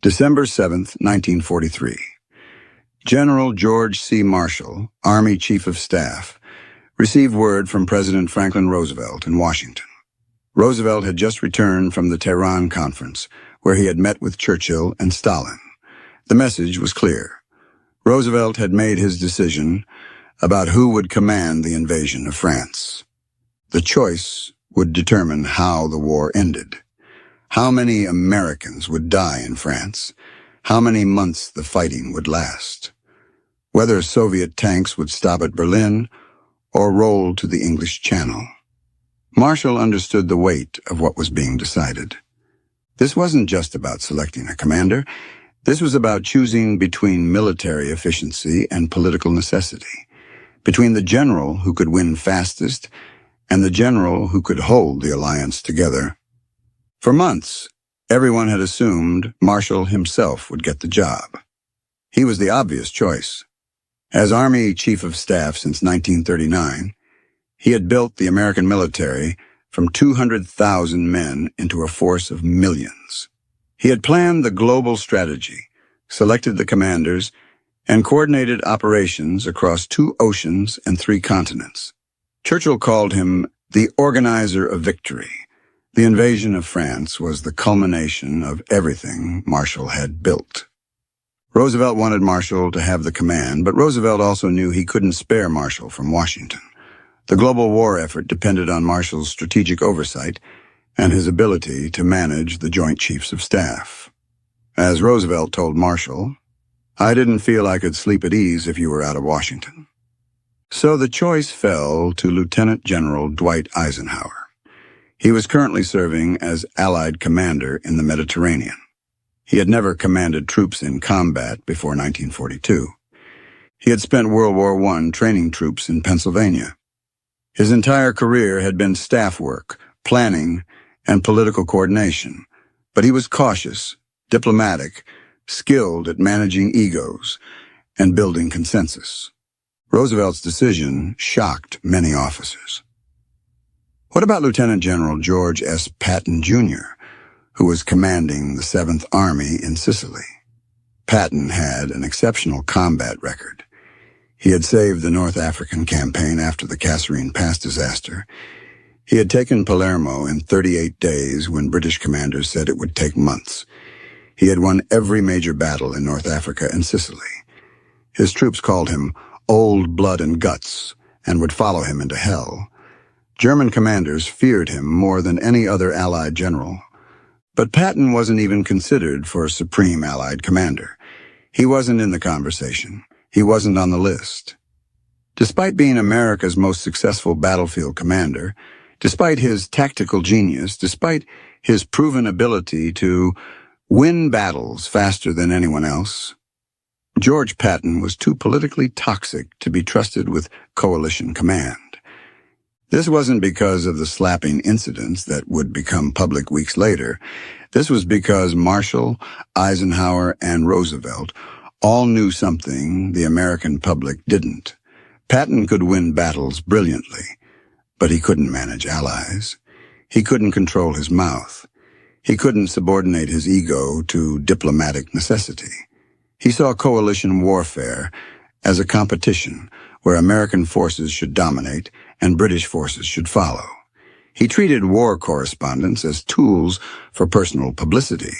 December 7th, 1943. General George C. Marshall, Army Chief of Staff, received word from President Franklin Roosevelt in Washington. Roosevelt had just returned from the Tehran Conference, where he had met with Churchill and Stalin. The message was clear. Roosevelt had made his decision about who would command the invasion of France. The choice would determine how the war ended. How many Americans would die in France? How many months the fighting would last? Whether Soviet tanks would stop at Berlin or roll to the English Channel. Marshall understood the weight of what was being decided. This wasn't just about selecting a commander. This was about choosing between military efficiency and political necessity, between the general who could win fastest and the general who could hold the alliance together. For months, everyone had assumed Marshall himself would get the job. He was the obvious choice. As Army Chief of Staff since 1939, he had built the American military from 200,000 men into a force of millions. He had planned the global strategy, selected the commanders, and coordinated operations across 2 oceans and 3 continents. Churchill called him the organizer of victory. The invasion of France was the culmination of everything Marshall had built. Roosevelt wanted Marshall to have the command, but Roosevelt also knew he couldn't spare Marshall from Washington. The global war effort depended on Marshall's strategic oversight and his ability to manage the Joint Chiefs of Staff. As Roosevelt told Marshall, "I didn't feel I could sleep at ease if you were out of Washington." So the choice fell to Lieutenant General Dwight Eisenhower. He was currently serving as Allied commander in the Mediterranean. He had never commanded troops in combat before 1942. He had spent World War I training troops in Pennsylvania. His entire career had been staff work, planning, and political coordination, but he was cautious, diplomatic, skilled at managing egos and building consensus. Roosevelt's decision shocked many officers. What about Lieutenant General George S. Patton, Jr., who was commanding the 7th Army in Sicily? Patton had an exceptional combat record. He had saved the North African campaign after the Kasserine Pass disaster. He had taken Palermo in 38 days when British commanders said it would take months. He had won every major battle in North Africa and Sicily. His troops called him Old Blood and Guts and would follow him into hell. German commanders feared him more than any other Allied general. But Patton wasn't even considered for a supreme Allied commander. He wasn't in the conversation. He wasn't on the list. Despite being America's most successful battlefield commander, despite his tactical genius, despite his proven ability to win battles faster than anyone else, George Patton was too politically toxic to be trusted with coalition command. This wasn't because of the slapping incidents that would become public weeks later. This was because Marshall, Eisenhower, and Roosevelt all knew something the American public didn't. Patton could win battles brilliantly, but he couldn't manage allies. He couldn't control his mouth. He couldn't subordinate his ego to diplomatic necessity. He saw coalition warfare as a competition where American forces should dominate and British forces should follow. He treated war correspondents as tools for personal publicity.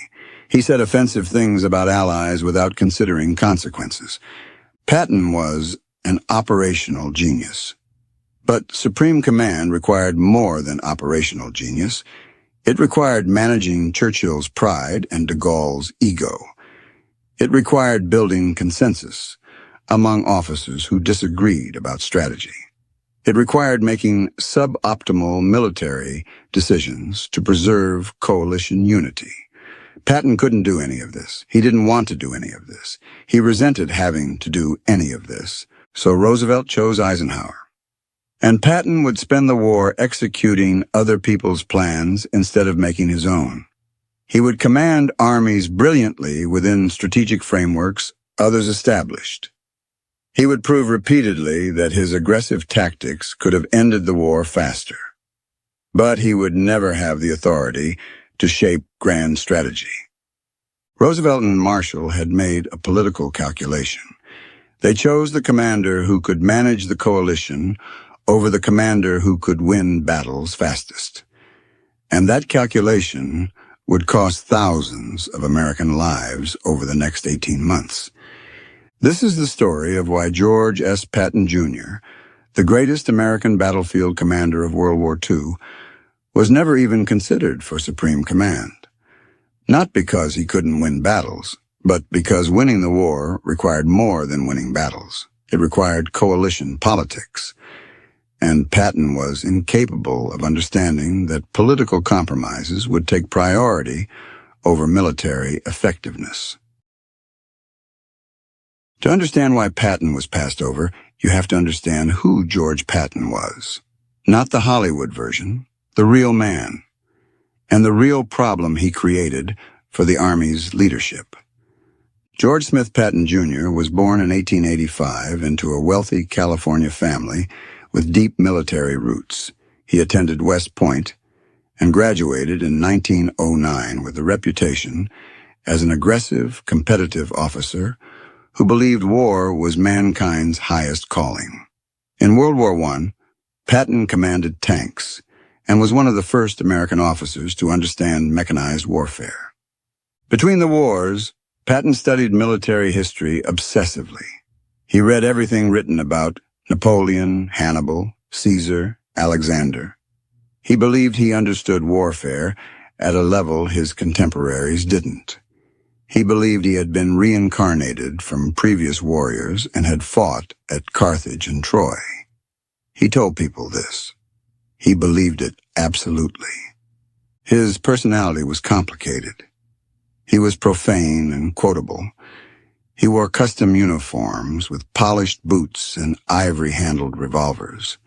He said offensive things about allies without considering consequences. Patton was an operational genius. But supreme command required more than operational genius. It required managing Churchill's pride and de Gaulle's ego. It required building consensus among officers who disagreed about strategy. It required making suboptimal military decisions to preserve coalition unity. Patton couldn't do any of this. He didn't want to do any of this. He resented having to do any of this. So Roosevelt chose Eisenhower. And Patton would spend the war executing other people's plans instead of making his own. He would command armies brilliantly within strategic frameworks others established. He would prove repeatedly that his aggressive tactics could have ended the war faster. But he would never have the authority to shape grand strategy. Roosevelt and Marshall had made a political calculation. They chose the commander who could manage the coalition over the commander who could win battles fastest. And that calculation would cost thousands of American lives over the next 18 months. This is the story of why George S. Patton, Jr., the greatest American battlefield commander of World War II, was never even considered for supreme command. Not because he couldn't win battles, but because winning the war required more than winning battles. It required coalition politics. And Patton was incapable of understanding that political compromises would take priority over military effectiveness. To understand why Patton was passed over, you have to understand who George Patton was. Not the Hollywood version, the real man, and the real problem he created for the Army's leadership. George Smith Patton, Jr. was born in 1885 into a wealthy California family with deep military roots. He attended West Point and graduated in 1909 with a reputation as an aggressive, competitive officer who believed war was mankind's highest calling. In World War I, Patton commanded tanks and was one of the first American officers to understand mechanized warfare. Between the wars, Patton studied military history obsessively. He read everything written about Napoleon, Hannibal, Caesar, Alexander. He believed he understood warfare at a level his contemporaries didn't. He believed he had been reincarnated from previous warriors and had fought at Carthage and Troy. He told people this. He believed it absolutely. His personality was complicated. He was profane and quotable. He wore custom uniforms with polished boots and ivory-handled revolvers.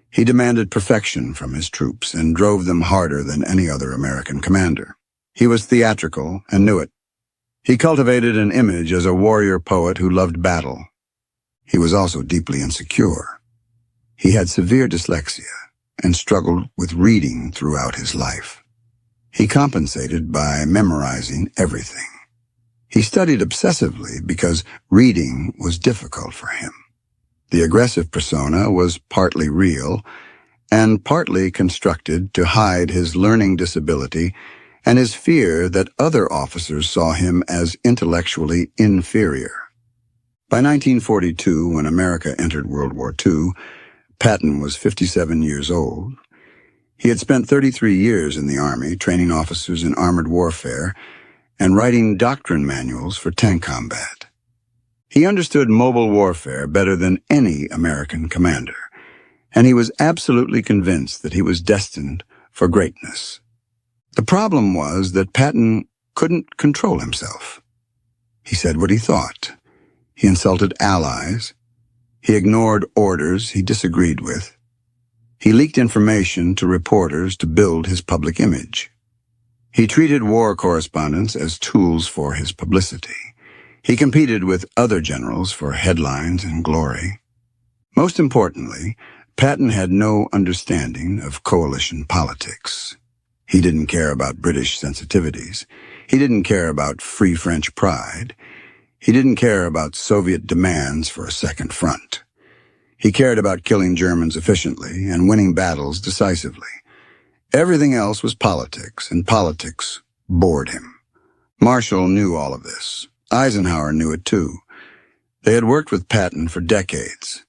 He demanded perfection from his troops and drove them harder than any other American commander. He was theatrical and knew it. He cultivated an image as a warrior poet who loved battle. He was also deeply insecure. He had severe dyslexia and struggled with reading throughout his life. He compensated by memorizing everything. He studied obsessively because reading was difficult for him. The aggressive persona was partly real and partly constructed to hide his learning disability and his fear that other officers saw him as intellectually inferior. By 1942, when America entered World War II, Patton was 57 years old. He had spent 33 years in the Army, training officers in armored warfare and writing doctrine manuals for tank combat. He understood mobile warfare better than any American commander, and he was absolutely convinced that he was destined for greatness. The problem was that Patton couldn't control himself. He said what he thought. He insulted allies. He ignored orders he disagreed with. He leaked information to reporters to build his public image. He treated war correspondents as tools for his publicity. He competed with other generals for headlines and glory. Most importantly, Patton had no understanding of coalition politics. He didn't care about British sensitivities. He didn't care about free French pride. He didn't care about Soviet demands for a second front. He cared about killing Germans efficiently and winning battles decisively. Everything else was politics, and politics bored him. Marshall knew all of this. Eisenhower knew it too. They had worked with Patton for decades.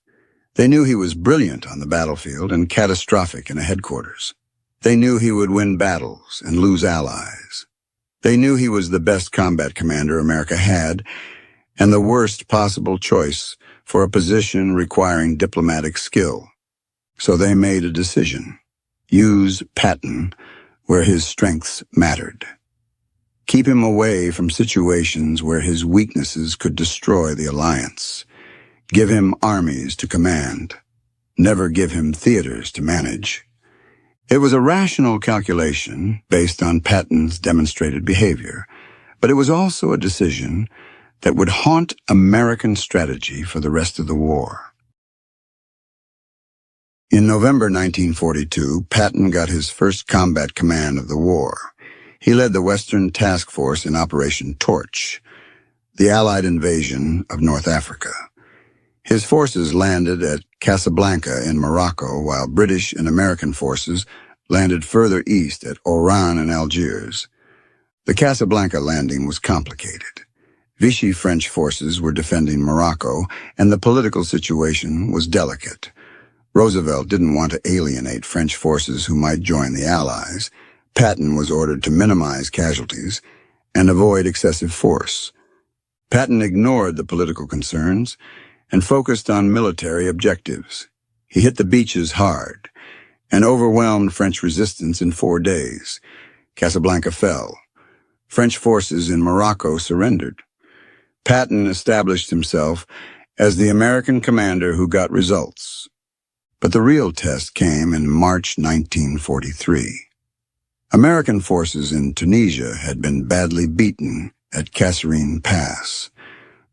They knew he was brilliant on the battlefield and catastrophic in a headquarters. They knew he would win battles and lose allies. They knew he was the best combat commander America had and the worst possible choice for a position requiring diplomatic skill. So they made a decision. Use Patton where his strengths mattered. Keep him away from situations where his weaknesses could destroy the alliance. Give him armies to command. Never give him theaters to manage. It was a rational calculation based on Patton's demonstrated behavior, but it was also a decision that would haunt American strategy for the rest of the war. In November 1942, Patton got his first combat command of the war. He led the Western Task Force in Operation Torch, the Allied invasion of North Africa. His forces landed at Casablanca in Morocco, while British and American forces landed further east at Oran and Algiers. The Casablanca landing was complicated. Vichy French forces were defending Morocco, and the political situation was delicate. Roosevelt didn't want to alienate French forces who might join the Allies. Patton was ordered to minimize casualties and avoid excessive force. Patton ignored the political concerns and focused on military objectives. He hit the beaches hard and overwhelmed French resistance in 4 days. Casablanca fell. French forces in Morocco surrendered. Patton established himself as the American commander who got results. But the real test came in March 1943. American forces in Tunisia had been badly beaten at Kasserine Pass.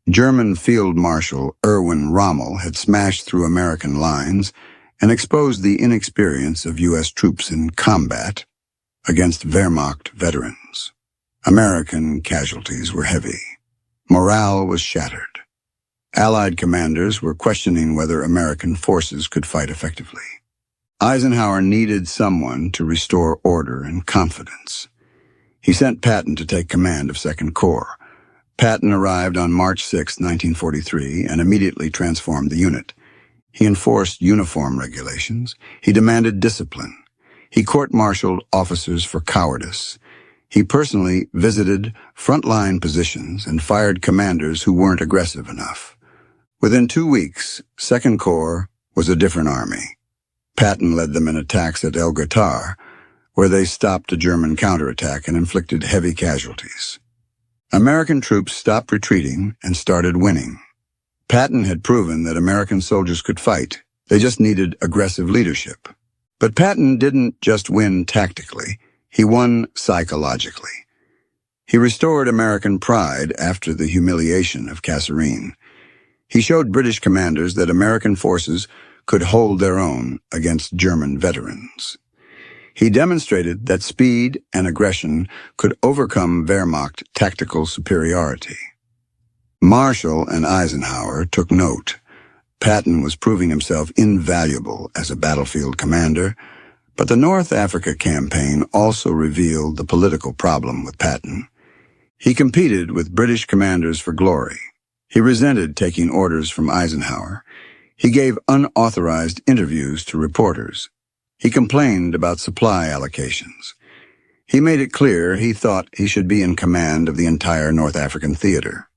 German Field Marshal Erwin Rommel had smashed through American lines and exposed the inexperience of U.S. troops in combat against Wehrmacht veterans. American casualties were heavy. Morale was shattered. Allied commanders were questioning whether American forces could fight effectively. Eisenhower needed someone to restore order and confidence. He sent Patton to take command of Second Corps. Patton arrived on March 6, 1943, and immediately transformed the unit. He enforced uniform regulations. He demanded discipline. He court-martialed officers for cowardice. He personally visited frontline positions and fired commanders who weren't aggressive enough. Within 2 weeks, Second Corps was a different army. Patton led them in attacks at El Ghoutar, where they stopped a German counterattack and inflicted heavy casualties. American troops stopped retreating and started winning. Patton had proven that American soldiers could fight. They just needed aggressive leadership. But Patton didn't just win tactically. He won psychologically. He restored American pride after the humiliation of Kasserine. He showed British commanders that American forces could hold their own against German veterans. He demonstrated that speed and aggression could overcome Wehrmacht tactical superiority. Marshall and Eisenhower took note. Patton was proving himself invaluable as a battlefield commander, but the North Africa campaign also revealed the political problem with Patton. He competed with British commanders for glory. He resented taking orders from Eisenhower. He gave unauthorized interviews to reporters. He complained about supply allocations. He made it clear he thought he should be in command of the entire North African theater.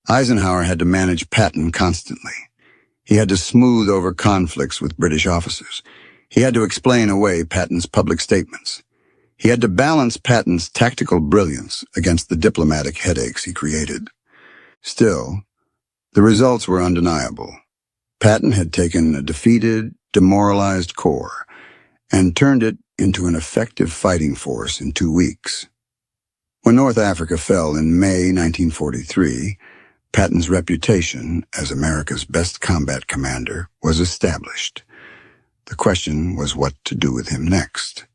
Eisenhower had to manage Patton constantly. He had to smooth over conflicts with British officers. He had to explain away Patton's public statements. He had to balance Patton's tactical brilliance against the diplomatic headaches he created. Still, the results were undeniable. Patton had taken a defeated, demoralized corps and turned it into an effective fighting force in 2 weeks. When North Africa fell in May 1943, Patton's reputation as America's best combat commander was established. The question was what to do with him next.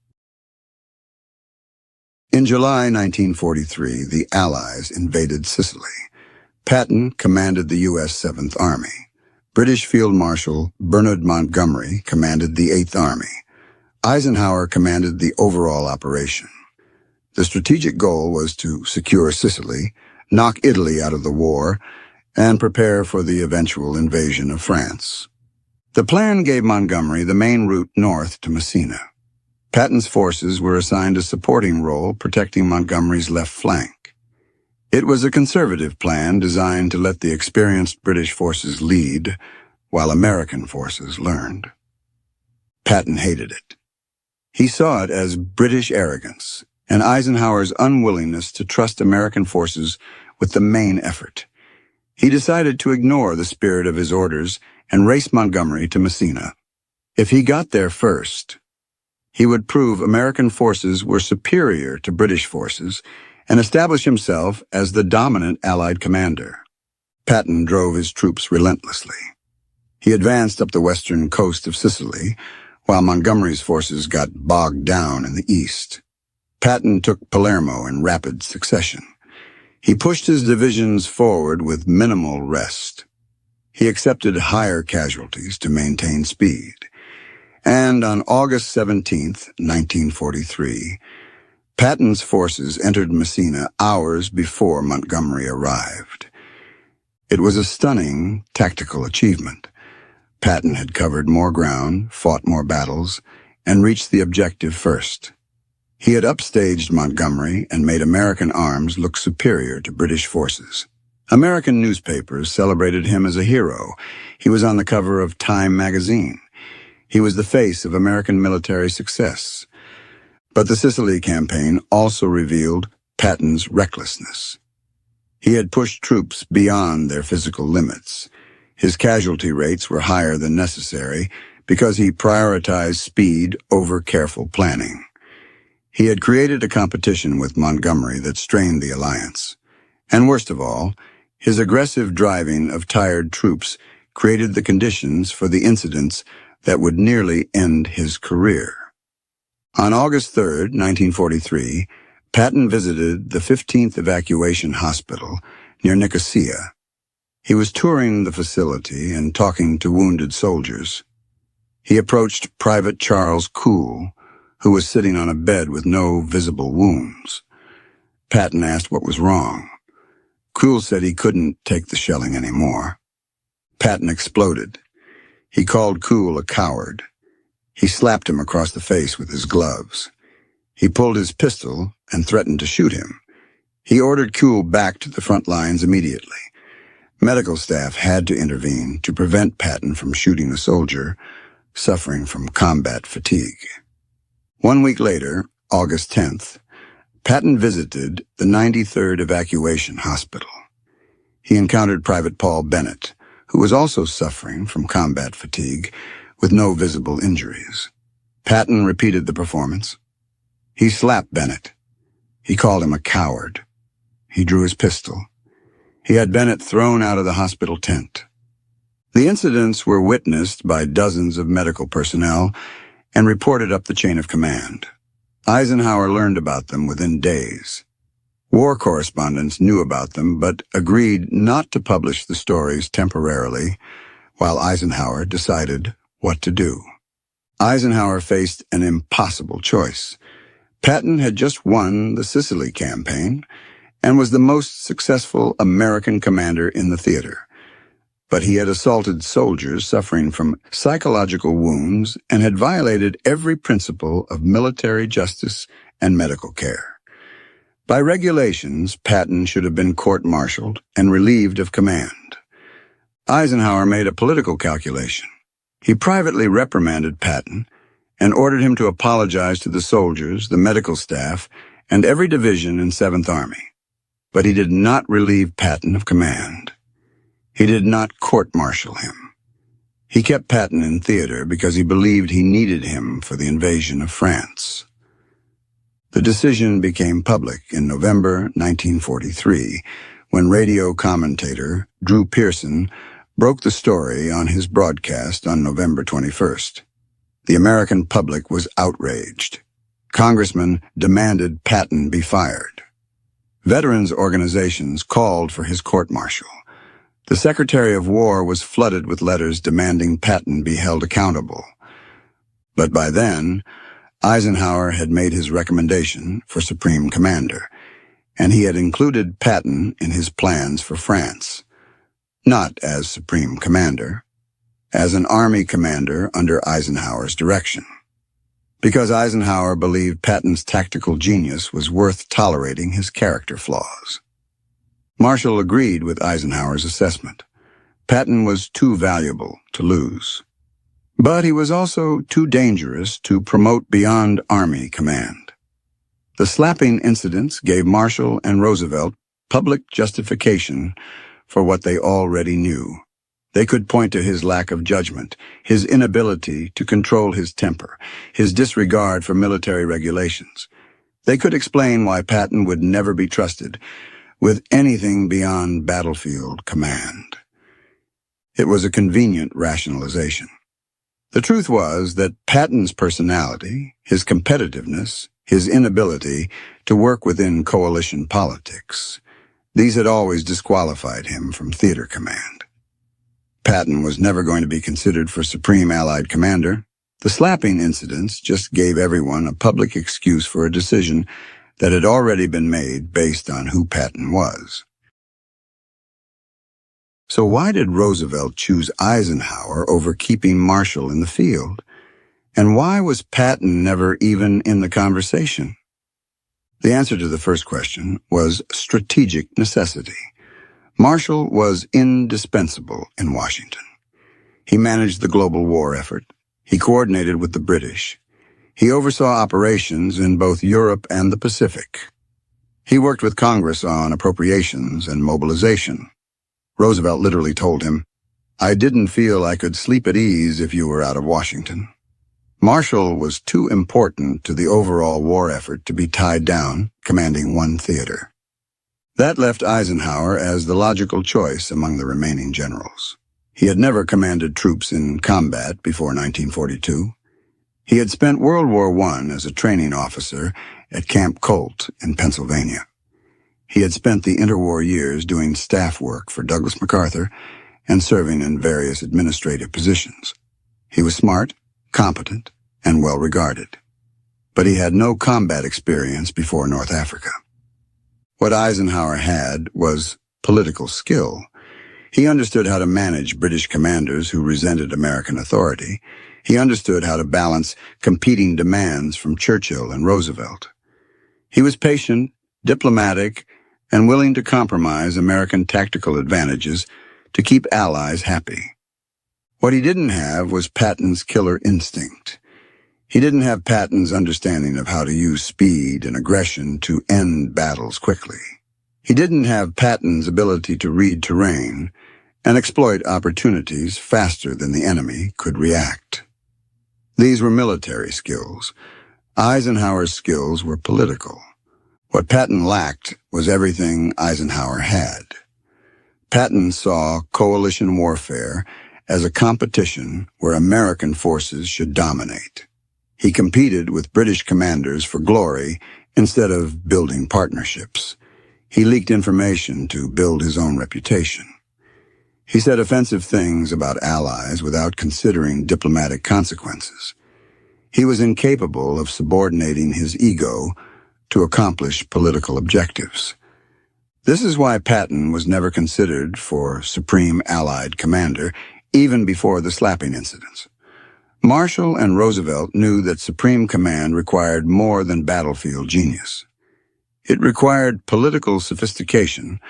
In July 1943, the Allies invaded Sicily. Patton commanded the U.S. 7th Army. British Field Marshal Bernard Montgomery commanded the 8th Army. Eisenhower commanded the overall operation. The strategic goal was to secure Sicily, knock Italy out of the war, and prepare for the eventual invasion of France. The plan gave Montgomery the main route north to Messina. Patton's forces were assigned a supporting role protecting Montgomery's left flank. It was a conservative plan designed to let the experienced British forces lead while American forces learned. Patton hated it. He saw it as British arrogance and Eisenhower's unwillingness to trust American forces with the main effort. He decided to ignore the spirit of his orders and race Montgomery to Messina. If he got there first, he would prove American forces were superior to British forces and establish himself as the dominant Allied commander. Patton drove his troops relentlessly. He advanced up the western coast of Sicily, while Montgomery's forces got bogged down in the east. Patton took Palermo in rapid succession. He pushed his divisions forward with minimal rest. He accepted higher casualties to maintain speed. And on August 17, 1943, Patton's forces entered Messina hours before Montgomery arrived. It was a stunning tactical achievement. Patton had covered more ground, fought more battles, and reached the objective first. He had upstaged Montgomery and made American arms look superior to British forces. American newspapers celebrated him as a hero. He was on the cover of Time magazine. He was the face of American military success. But the Sicily campaign also revealed Patton's recklessness. He had pushed troops beyond their physical limits. His casualty rates were higher than necessary because he prioritized speed over careful planning. He had created a competition with Montgomery that strained the alliance. And worst of all, his aggressive driving of tired troops created the conditions for the incidents that would nearly end his career. On August 3, 1943, Patton visited the 15th Evacuation Hospital near Nicosia. He was touring the facility and talking to wounded soldiers. He approached Private Charles Cool, who was sitting on a bed with no visible wounds. Patton asked what was wrong. Cool said he couldn't take the shelling anymore. Patton exploded. He called Cool a coward. He slapped him across the face with his gloves. He pulled his pistol and threatened to shoot him. He ordered Cool back to the front lines immediately. Medical staff had to intervene to prevent Patton from shooting a soldier suffering from combat fatigue. 1 week later, August 10th, Patton visited the 93rd Evacuation Hospital. He encountered Private Paul Bennett, who was also suffering from combat fatigue with no visible injuries. Patton repeated the performance. He slapped Bennett. He called him a coward. He drew his pistol. He had Bennett thrown out of the hospital tent. The incidents were witnessed by dozens of medical personnel and reported up the chain of command. Eisenhower learned about them within days. War correspondents knew about them but agreed not to publish the stories temporarily while Eisenhower decided what to do. Eisenhower faced an impossible choice. Patton had just won the Sicily campaign and was the most successful American commander in the theater. But he had assaulted soldiers suffering from psychological wounds and had violated every principle of military justice and medical care. By regulations, Patton should have been court-martialed and relieved of command. Eisenhower made a political calculation. He privately reprimanded Patton and ordered him to apologize to the soldiers, the medical staff, and every division in 7th Army. But he did not relieve Patton of command. He did not court-martial him. He kept Patton in theater because he believed he needed him for the invasion of France. The decision became public in November 1943 when radio commentator Drew Pearson broke the story on his broadcast on November 21st. The American public was outraged. Congressmen demanded Patton be fired. Veterans organizations called for his court-martial. The Secretary of War was flooded with letters demanding Patton be held accountable. But by then, Eisenhower had made his recommendation for Supreme Commander, and he had included Patton in his plans for France. Not as Supreme Commander, as an Army commander under Eisenhower's direction. Because Eisenhower believed Patton's tactical genius was worth tolerating his character flaws. Marshall agreed with Eisenhower's assessment. Patton was too valuable to lose. But he was also too dangerous to promote beyond Army command. The slapping incidents gave Marshall and Roosevelt public justification for what they already knew. They could point to his lack of judgment, his inability to control his temper, his disregard for military regulations. They could explain why Patton would never be trusted with anything beyond battlefield command. It was a convenient rationalization. The truth was that Patton's personality, his competitiveness, his inability to work within coalition politics. These had always disqualified him from theater command. Patton was never going to be considered for Supreme Allied Commander. The slapping incidents just gave everyone a public excuse for a decision that had already been made based on who Patton was. So why did Roosevelt choose Eisenhower over keeping Marshall in the field? And why was Patton never even in the conversation? The answer to the first question was strategic necessity. Marshall was indispensable in Washington. He managed the global war effort. He coordinated with the British. He oversaw operations in both Europe and the Pacific. He worked with Congress on appropriations and mobilization. Roosevelt literally told him, "I didn't feel I could sleep at ease if you were out of Washington." Marshall was too important to the overall war effort to be tied down, commanding one theater. That left Eisenhower as the logical choice among the remaining generals. He had never commanded troops in combat before 1942. He had spent World War I as a training officer at Camp Colt in Pennsylvania. He had spent the interwar years doing staff work for Douglas MacArthur and serving in various administrative positions. He was smart, competent, and well-regarded. But he had no combat experience before North Africa. What Eisenhower had was political skill. He understood how to manage British commanders who resented American authority. He understood how to balance competing demands from Churchill and Roosevelt. He was patient, diplomatic, and willing to compromise American tactical advantages to keep allies happy. What he didn't have was Patton's killer instinct. He didn't have Patton's understanding of how to use speed and aggression to end battles quickly. He didn't have Patton's ability to read terrain and exploit opportunities faster than the enemy could react. These were military skills. Eisenhower's skills were political. What Patton lacked was everything Eisenhower had. Patton saw coalition warfare as a competition where American forces should dominate. He competed with British commanders for glory instead of building partnerships. He leaked information to build his own reputation. He said offensive things about allies without considering diplomatic consequences. He was incapable of subordinating his ego to accomplish political objectives. This is why Patton was never considered for Supreme Allied Commander, even before the slapping incidents. Marshall and Roosevelt knew that Supreme Command required more than battlefield genius. It required political sophistication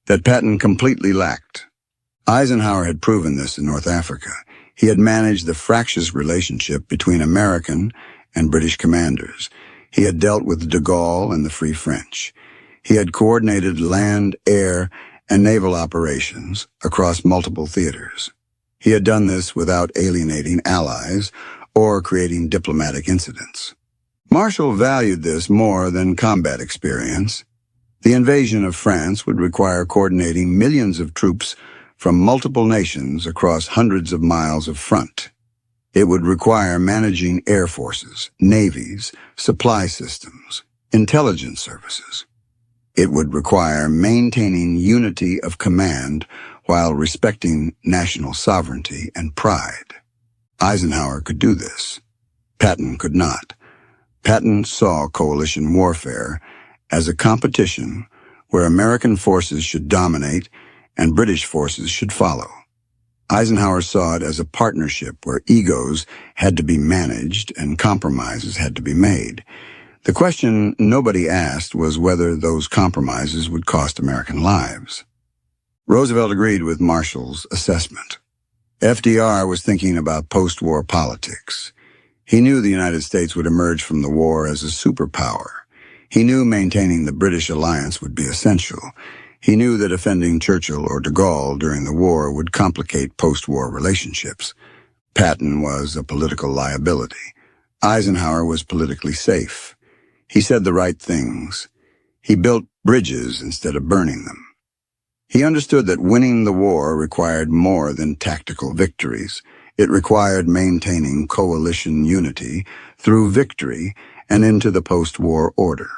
that Patton completely lacked. Eisenhower had proven this in North Africa. He had managed the fractious relationship between American and British commanders. He had dealt with de Gaulle and the Free French. He had coordinated land, air, and naval operations across multiple theaters. He had done this without alienating allies or creating diplomatic incidents. Marshall valued this more than combat experience. The invasion of France would require coordinating millions of troops from multiple nations across hundreds of miles of front. It would require managing air forces, navies, supply systems, intelligence services. It would require maintaining unity of command while respecting national sovereignty and pride. Eisenhower could do this. Patton could not. Patton saw coalition warfare as a competition where American forces should dominate and British forces should follow. Eisenhower saw it as a partnership where egos had to be managed and compromises had to be made. The question nobody asked was whether those compromises would cost American lives. Roosevelt agreed with Marshall's assessment. FDR was thinking about post-war politics. He knew the United States would emerge from the war as a superpower. He knew maintaining the British alliance would be essential. He knew that offending Churchill or de Gaulle during the war would complicate post-war relationships. Patton was a political liability. Eisenhower was politically safe. He said the right things. He built bridges instead of burning them. He understood that winning the war required more than tactical victories. It required maintaining coalition unity through victory and into the post-war order.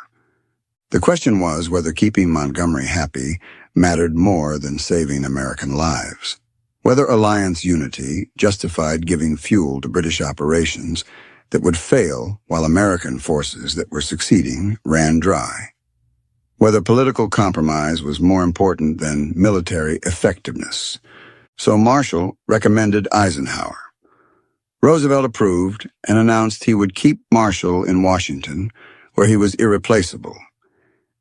The question was whether keeping Montgomery happy mattered more than saving American lives, whether alliance unity justified giving fuel to British operations that would fail while American forces that were succeeding ran dry, whether political compromise was more important than military effectiveness. So Marshall recommended Eisenhower. Roosevelt approved and announced he would keep Marshall in Washington, where he was irreplaceable.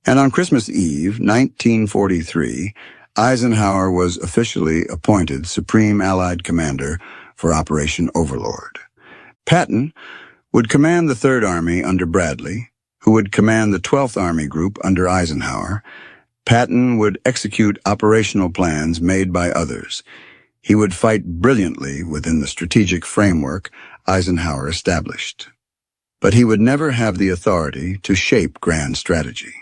And on Christmas Eve, 1943, Eisenhower was officially appointed Supreme Allied Commander for Operation Overlord. Patton would command the Third Army under Bradley, who would command the 12th Army Group under Eisenhower. Patton would execute operational plans made by others. He would fight brilliantly within the strategic framework Eisenhower established. But he would never have the authority to shape grand strategy.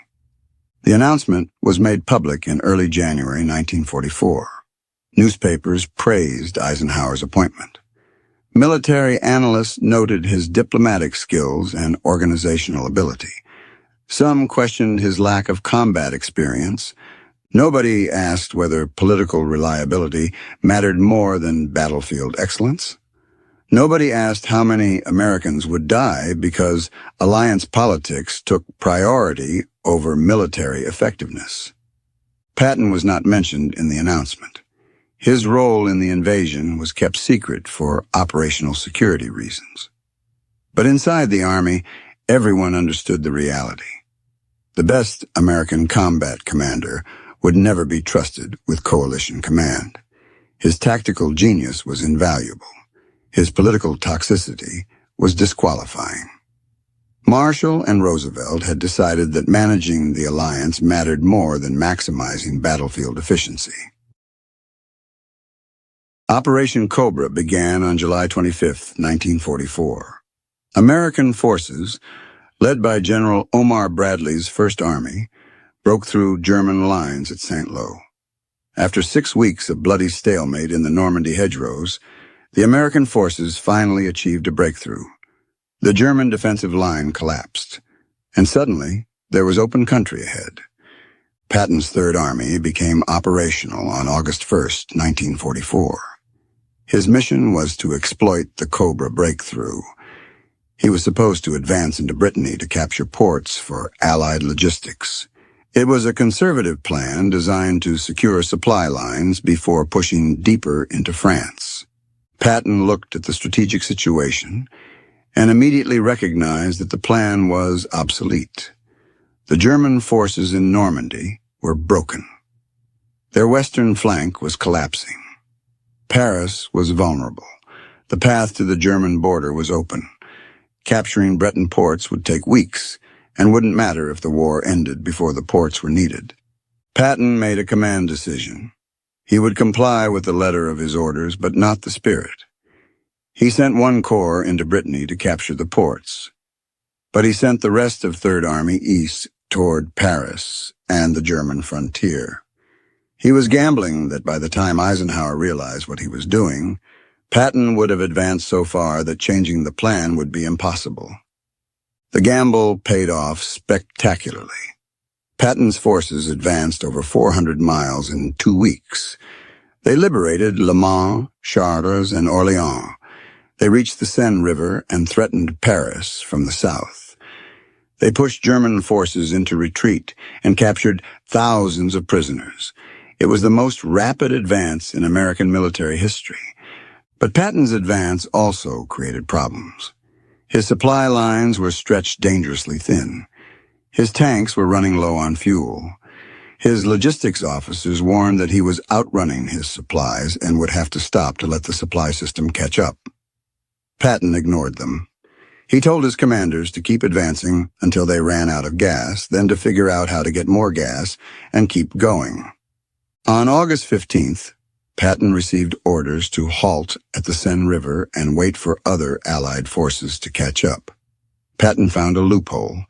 The announcement was made public in early January 1944. Newspapers praised Eisenhower's appointment. Military analysts noted his diplomatic skills and organizational ability. Some questioned his lack of combat experience. Nobody asked whether political reliability mattered more than battlefield excellence. Nobody asked how many Americans would die because alliance politics took priority over military effectiveness. Patton was not mentioned in the announcement. His role in the invasion was kept secret for operational security reasons. But inside the Army, everyone understood the reality. The best American combat commander would never be trusted with coalition command. His tactical genius was invaluable. His political toxicity was disqualifying. Marshall and Roosevelt had decided that managing the alliance mattered more than maximizing battlefield efficiency. Operation Cobra began on July 25, 1944. American forces, led by General Omar Bradley's First Army, broke through German lines at St. Lo. After 6 weeks of bloody stalemate in the Normandy hedgerows, the American forces finally achieved a breakthrough. The German defensive line collapsed, and suddenly there was open country ahead. Patton's Third Army became operational on August 1, 1944. His mission was to exploit the Cobra breakthrough. He was supposed to advance into Brittany to capture ports for Allied logistics. It was a conservative plan designed to secure supply lines before pushing deeper into France. Patton looked at the strategic situation and immediately recognized that the plan was obsolete. The German forces in Normandy were broken. Their western flank was collapsing. Paris was vulnerable. The path to the German border was open. Capturing Breton ports would take weeks and wouldn't matter if the war ended before the ports were needed. Patton made a command decision. He would comply with the letter of his orders, but not the spirit. He sent one corps into Brittany to capture the ports, but he sent the rest of Third Army east toward Paris and the German frontier. He was gambling that by the time Eisenhower realized what he was doing, Patton would have advanced so far that changing the plan would be impossible. The gamble paid off spectacularly. Patton's forces advanced over 400 miles in 2 weeks. They liberated Le Mans, Chartres, and Orléans. They reached the Seine River and threatened Paris from the south. They pushed German forces into retreat and captured thousands of prisoners. It was the most rapid advance in American military history. But Patton's advance also created problems. His supply lines were stretched dangerously thin. His tanks were running low on fuel. His logistics officers warned that he was outrunning his supplies and would have to stop to let the supply system catch up. Patton ignored them. He told his commanders to keep advancing until they ran out of gas, then to figure out how to get more gas and keep going. On August 15th, Patton received orders to halt at the Seine River and wait for other Allied forces to catch up. Patton found a loophole.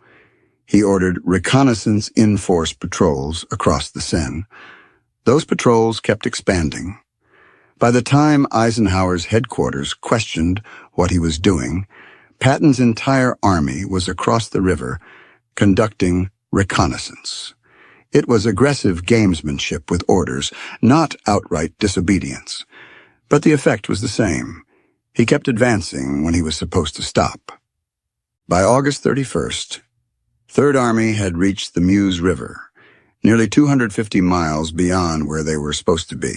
He ordered reconnaissance in-force patrols across the Seine. Those patrols kept expanding. By the time Eisenhower's headquarters questioned what he was doing, Patton's entire army was across the river conducting reconnaissance. It was aggressive gamesmanship with orders, not outright disobedience. But the effect was the same. He kept advancing when he was supposed to stop. By August 31st, Third Army had reached the Meuse River, nearly 250 miles beyond where they were supposed to be.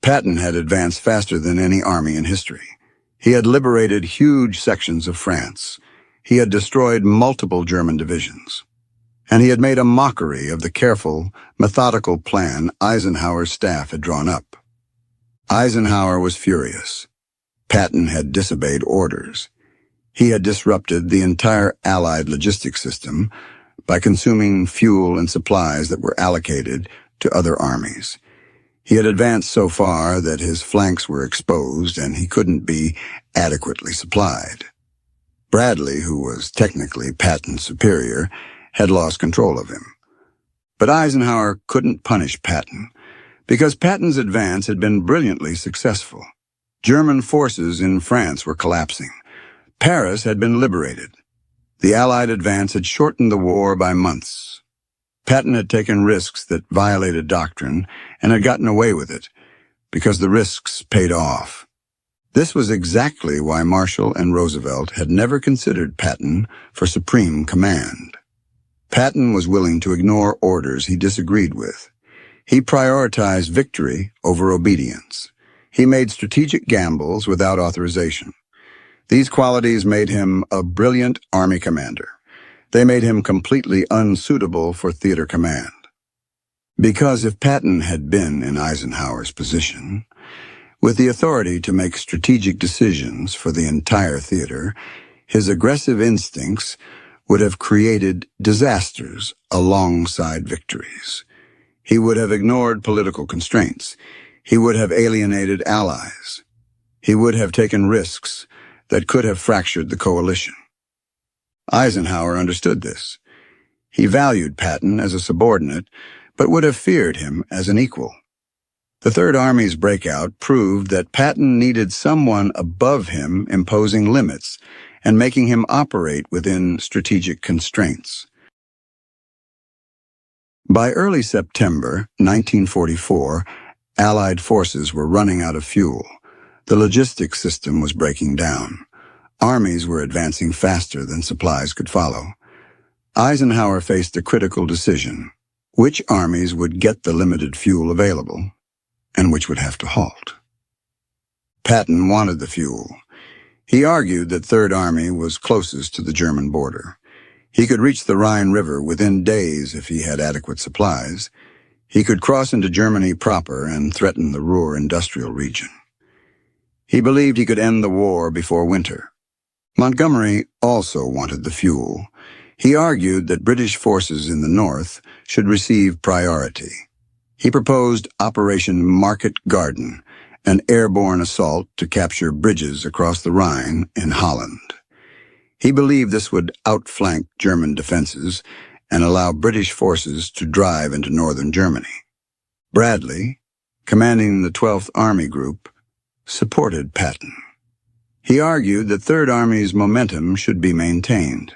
Patton had advanced faster than any army in history. He had liberated huge sections of France. He had destroyed multiple German divisions. And he had made a mockery of the careful, methodical plan Eisenhower's staff had drawn up. Eisenhower was furious. Patton had disobeyed orders. He had disrupted the entire Allied logistics system by consuming fuel and supplies that were allocated to other armies. He had advanced so far that his flanks were exposed and he couldn't be adequately supplied. Bradley, who was technically Patton's superior, had lost control of him. But Eisenhower couldn't punish Patton, because Patton's advance had been brilliantly successful. German forces in France were collapsing. Paris had been liberated. The Allied advance had shortened the war by months. Patton had taken risks that violated doctrine and had gotten away with it, because the risks paid off. This was exactly why Marshall and Roosevelt had never considered Patton for supreme command. Patton was willing to ignore orders he disagreed with. He prioritized victory over obedience. He made strategic gambles without authorization. These qualities made him a brilliant army commander. They made him completely unsuitable for theater command. Because if Patton had been in Eisenhower's position, with the authority to make strategic decisions for the entire theater, his aggressive instincts would have created disasters alongside victories. He would have ignored political constraints. He would have alienated allies. He would have taken risks that could have fractured the coalition. Eisenhower understood this. He valued Patton as a subordinate, but would have feared him as an equal. The Third Army's breakout proved that Patton needed someone above him imposing limits and making him operate within strategic constraints. By early September 1944, Allied forces were running out of fuel. The logistics system was breaking down. Armies were advancing faster than supplies could follow. Eisenhower faced a critical decision: which armies would get the limited fuel available, and which would have to halt. Patton wanted the fuel. He argued that Third Army was closest to the German border. He could reach the Rhine River within days if he had adequate supplies. He could cross into Germany proper and threaten the Ruhr industrial region. He believed he could end the war before winter. Montgomery also wanted the fuel. He argued that British forces in the north should receive priority. He proposed Operation Market Garden, an airborne assault to capture bridges across the Rhine in Holland. He believed this would outflank German defenses and allow British forces to drive into northern Germany. Bradley, commanding the 12th Army Group, supported Patton. He argued that Third Army's momentum should be maintained.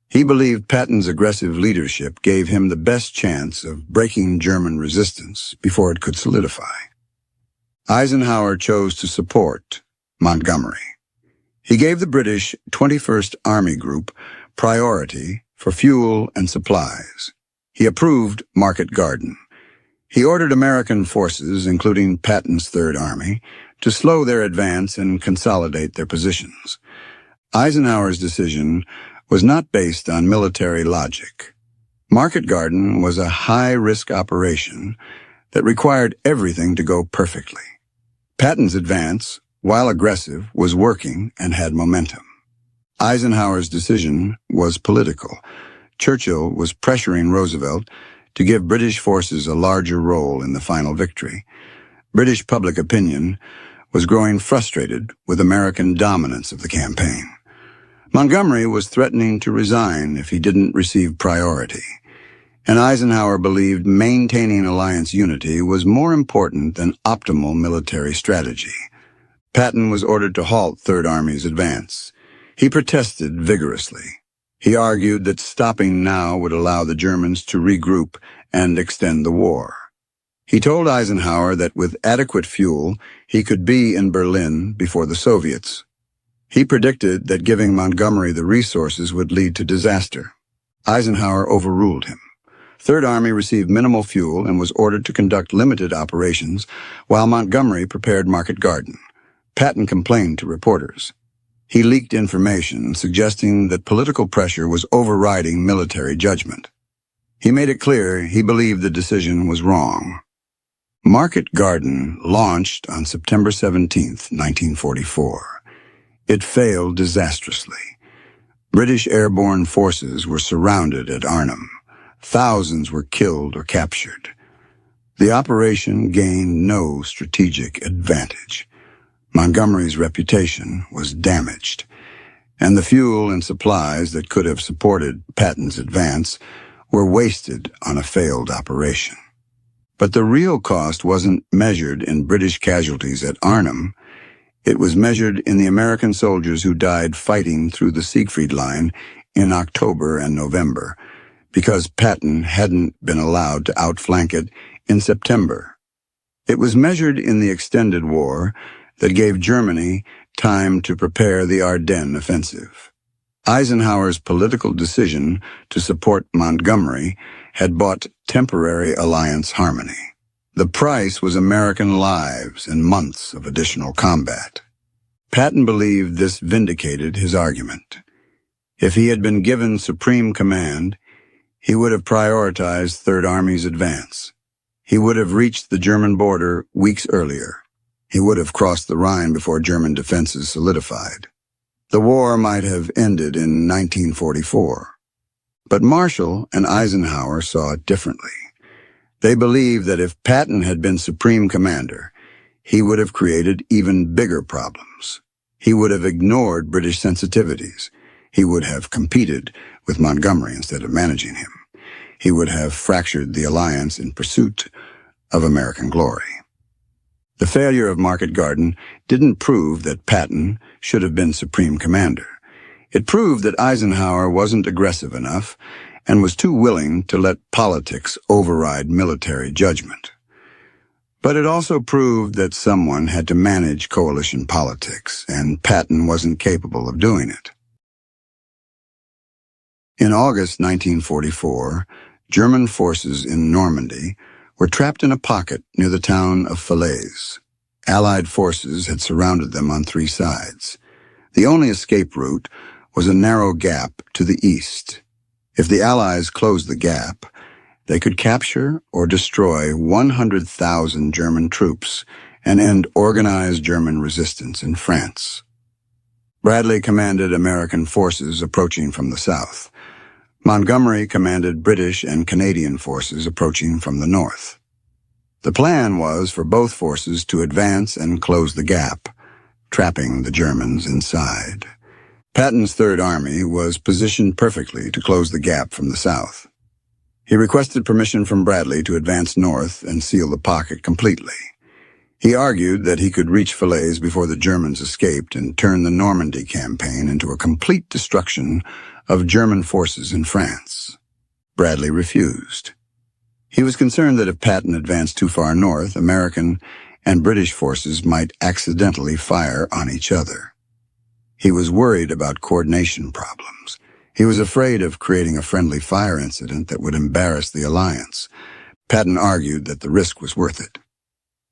He believed Patton's aggressive leadership gave him the best chance of breaking German resistance before it could solidify. Eisenhower chose to support Montgomery. He gave the British 21st Army Group priority for fuel and supplies. He approved Market Garden. He ordered American forces, including Patton's Third Army, to slow their advance and consolidate their positions. Eisenhower's decision was not based on military logic. Market Garden was a high-risk operation that required everything to go perfectly. Patton's advance, while aggressive, was working and had momentum. Eisenhower's decision was political. Churchill was pressuring Roosevelt to give British forces a larger role in the final victory. British public opinion was growing frustrated with American dominance of the campaign. Montgomery was threatening to resign if he didn't receive priority, and Eisenhower believed maintaining alliance unity was more important than optimal military strategy. Patton was ordered to halt Third Army's advance. He protested vigorously. He argued that stopping now would allow the Germans to regroup and extend the war. He told Eisenhower that with adequate fuel, he could be in Berlin before the Soviets. He predicted that giving Montgomery the resources would lead to disaster. Eisenhower overruled him. Third Army received minimal fuel and was ordered to conduct limited operations, while Montgomery prepared Market Garden. Patton complained to reporters. He leaked information suggesting that political pressure was overriding military judgment. He made it clear he believed the decision was wrong. Market Garden launched on September 17, 1944. It failed disastrously. British airborne forces were surrounded at Arnhem. Thousands were killed or captured. The operation gained no strategic advantage. Montgomery's reputation was damaged, and the fuel and supplies that could have supported Patton's advance were wasted on a failed operation. But the real cost wasn't measured in British casualties at Arnhem. It was measured in the American soldiers who died fighting through the Siegfried Line in October and November, because Patton hadn't been allowed to outflank it in September. It was measured in the extended war that gave Germany time to prepare the Ardennes offensive. Eisenhower's political decision to support Montgomery had bought temporary alliance harmony. The price was American lives and months of additional combat. Patton believed this vindicated his argument. If he had been given supreme command, he would have prioritized Third Army's advance. He would have reached the German border weeks earlier. He would have crossed the Rhine before German defenses solidified. The war might have ended in 1944. But Marshall and Eisenhower saw it differently. They believed that if Patton had been supreme commander, he would have created even bigger problems. He would have ignored British sensitivities. He would have competed with Montgomery instead of managing him. He would have fractured the alliance in pursuit of American glory. The failure of Market Garden didn't prove that Patton should have been supreme commander. It proved that Eisenhower wasn't aggressive enough and was too willing to let politics override military judgment. But it also proved that someone had to manage coalition politics, and Patton wasn't capable of doing it. In August 1944, German forces in Normandy were trapped in a pocket near the town of Falaise. Allied forces had surrounded them on three sides. The only escape route was a narrow gap to the east. If the Allies closed the gap, they could capture or destroy 100,000 German troops and end organized German resistance in France. Bradley commanded American forces approaching from the south. Montgomery commanded British and Canadian forces approaching from the north. The plan was for both forces to advance and close the gap, trapping the Germans inside. Patton's Third Army was positioned perfectly to close the gap from the south. He requested permission from Bradley to advance north and seal the pocket completely. He argued that he could reach Falaise before the Germans escaped and turn the Normandy campaign into a complete destruction of German forces in France. Bradley refused. He was concerned that if Patton advanced too far north, American and British forces might accidentally fire on each other. He was worried about coordination problems. He was afraid of creating a friendly fire incident that would embarrass the alliance. Patton argued that the risk was worth it.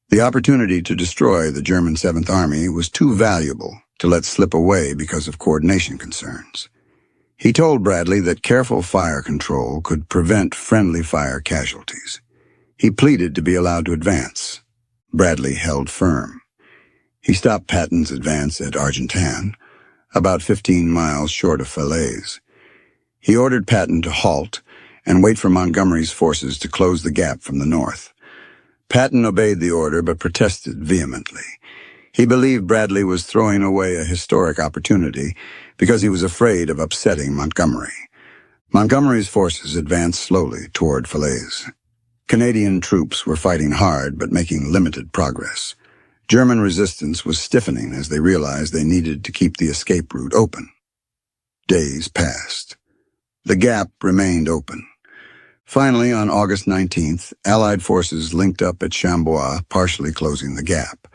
The opportunity to destroy the German Seventh Army was too valuable to let slip away because of coordination concerns. He told Bradley that careful fire control could prevent friendly fire casualties. He pleaded to be allowed to advance. Bradley held firm. He stopped Patton's advance at Argentan, about 15 miles short of Falaise. He ordered Patton to halt and wait for Montgomery's forces to close the gap from the north. Patton obeyed the order but protested vehemently. He believed Bradley was throwing away a historic opportunity because he was afraid of upsetting Montgomery. Montgomery's forces advanced slowly toward Falaise. Canadian troops were fighting hard but making limited progress. German resistance was stiffening as they realized they needed to keep the escape route open. Days passed. The gap remained open. Finally, on August 19th, Allied forces linked up at Chambois, partially closing the gap.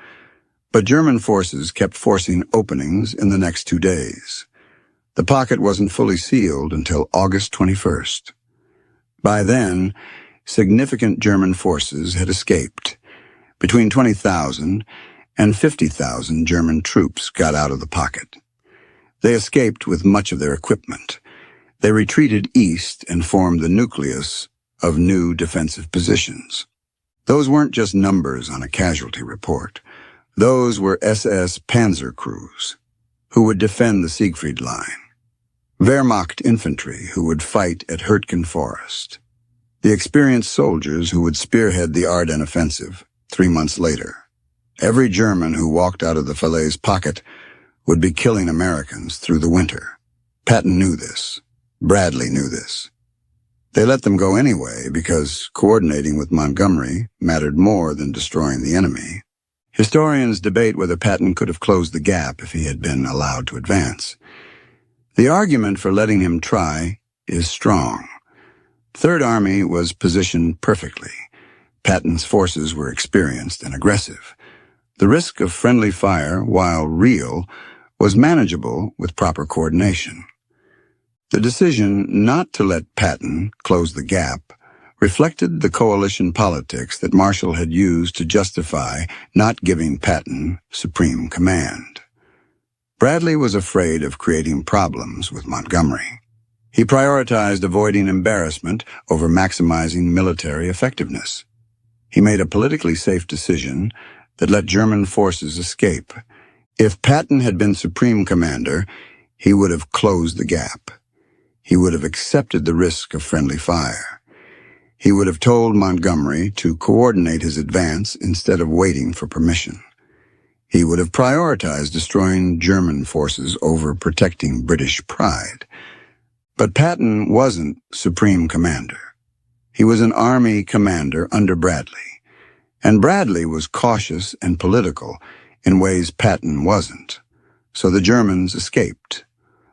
But German forces kept forcing openings in the next 2 days. The pocket wasn't fully sealed until August 21st. By then, significant German forces had escaped. Between 20,000 and 50,000 German troops got out of the pocket. They escaped with much of their equipment. They retreated east and formed the nucleus of new defensive positions. Those weren't just numbers on a casualty report. Those were SS panzer crews who would defend the Siegfried Line, Wehrmacht infantry who would fight at Hürtgen Forest, the experienced soldiers who would spearhead the Ardennes offensive 3 months later. Every German who walked out of the Falaise pocket would be killing Americans through the winter. Patton knew this. Bradley knew this. They let them go anyway because coordinating with Montgomery mattered more than destroying the enemy. Historians debate whether Patton could have closed the gap if he had been allowed to advance. The argument for letting him try is strong. Third Army was positioned perfectly. Patton's forces were experienced and aggressive. The risk of friendly fire, while real, was manageable with proper coordination. The decision not to let Patton close the gap reflected the coalition politics that Marshall had used to justify not giving Patton supreme command. Bradley was afraid of creating problems with Montgomery. He prioritized avoiding embarrassment over maximizing military effectiveness. He made a politically safe decision that let German forces escape. If Patton had been supreme commander, he would have closed the gap. He would have accepted the risk of friendly fire. He would have told Montgomery to coordinate his advance instead of waiting for permission. He would have prioritized destroying German forces over protecting British pride. But Patton wasn't supreme commander. He was an army commander under Bradley. And Bradley was cautious and political in ways Patton wasn't. So the Germans escaped.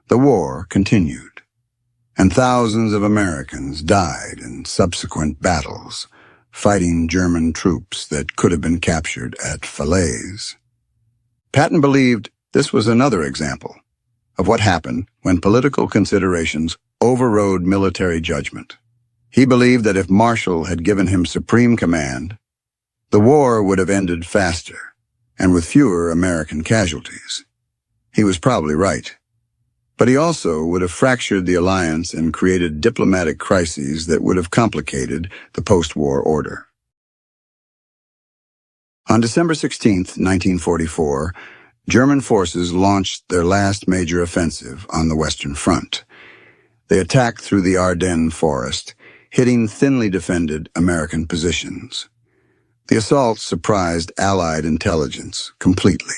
The war continued. And thousands of Americans died in subsequent battles, fighting German troops that could have been captured at Falaise. Patton believed this was another example of what happened when political considerations overrode military judgment. He believed that if Marshall had given him supreme command, the war would have ended faster and with fewer American casualties. He was probably right. But he also would have fractured the alliance and created diplomatic crises that would have complicated the post-war order. On December 16, 1944, German forces launched their last major offensive on the Western Front. They attacked through the Ardennes forest, hitting thinly defended American positions. The assault surprised Allied intelligence completely.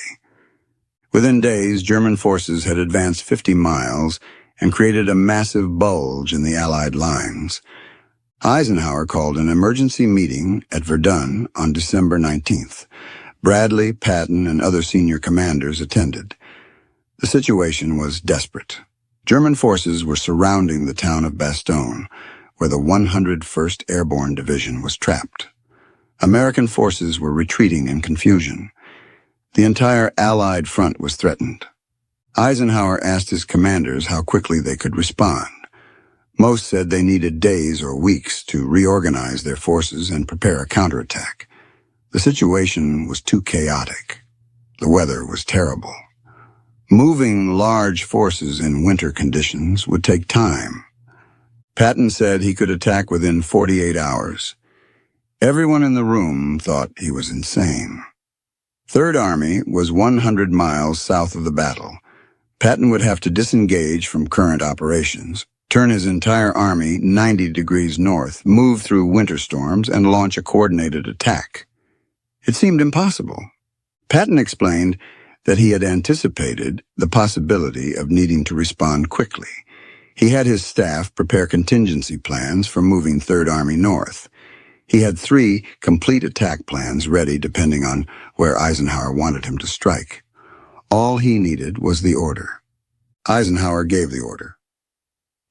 Within days, German forces had advanced 50 miles and created a massive bulge in the Allied lines. Eisenhower called an emergency meeting at Verdun on December 19th. Bradley, Patton, and other senior commanders attended. The situation was desperate. German forces were surrounding the town of Bastogne, where the 101st Airborne Division was trapped. American forces were retreating in confusion. The entire Allied front was threatened. Eisenhower asked his commanders how quickly they could respond. Most said they needed days or weeks to reorganize their forces and prepare a counterattack. The situation was too chaotic. The weather was terrible. Moving large forces in winter conditions would take time. Patton said he could attack within 48 hours. Everyone in the room thought he was insane. Third Army was 100 miles south of the battle. Patton would have to disengage from current operations, turn his entire army 90 degrees north, move through winter storms, and launch a coordinated attack. It seemed impossible. Patton explained that he had anticipated the possibility of needing to respond quickly. He had his staff prepare contingency plans for moving Third Army north. He had 3 complete attack plans ready depending on where Eisenhower wanted him to strike. All he needed was the order. Eisenhower gave the order.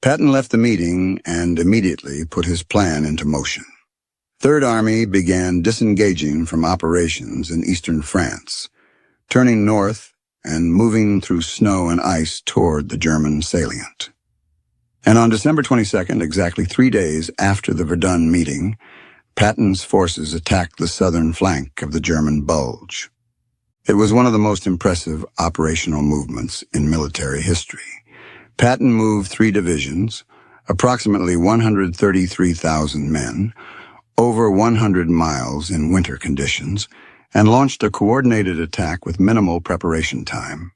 Patton left the meeting and immediately put his plan into motion. Third Army began disengaging from operations in eastern France, turning north and moving through snow and ice toward the German salient. And on December 22nd, exactly 3 days after the Verdun meeting, Patton's forces attacked the southern flank of the German Bulge. It was one of the most impressive operational movements in military history. Patton moved 3 divisions, approximately 133,000 men, over 100 miles in winter conditions, and launched a coordinated attack with minimal preparation time.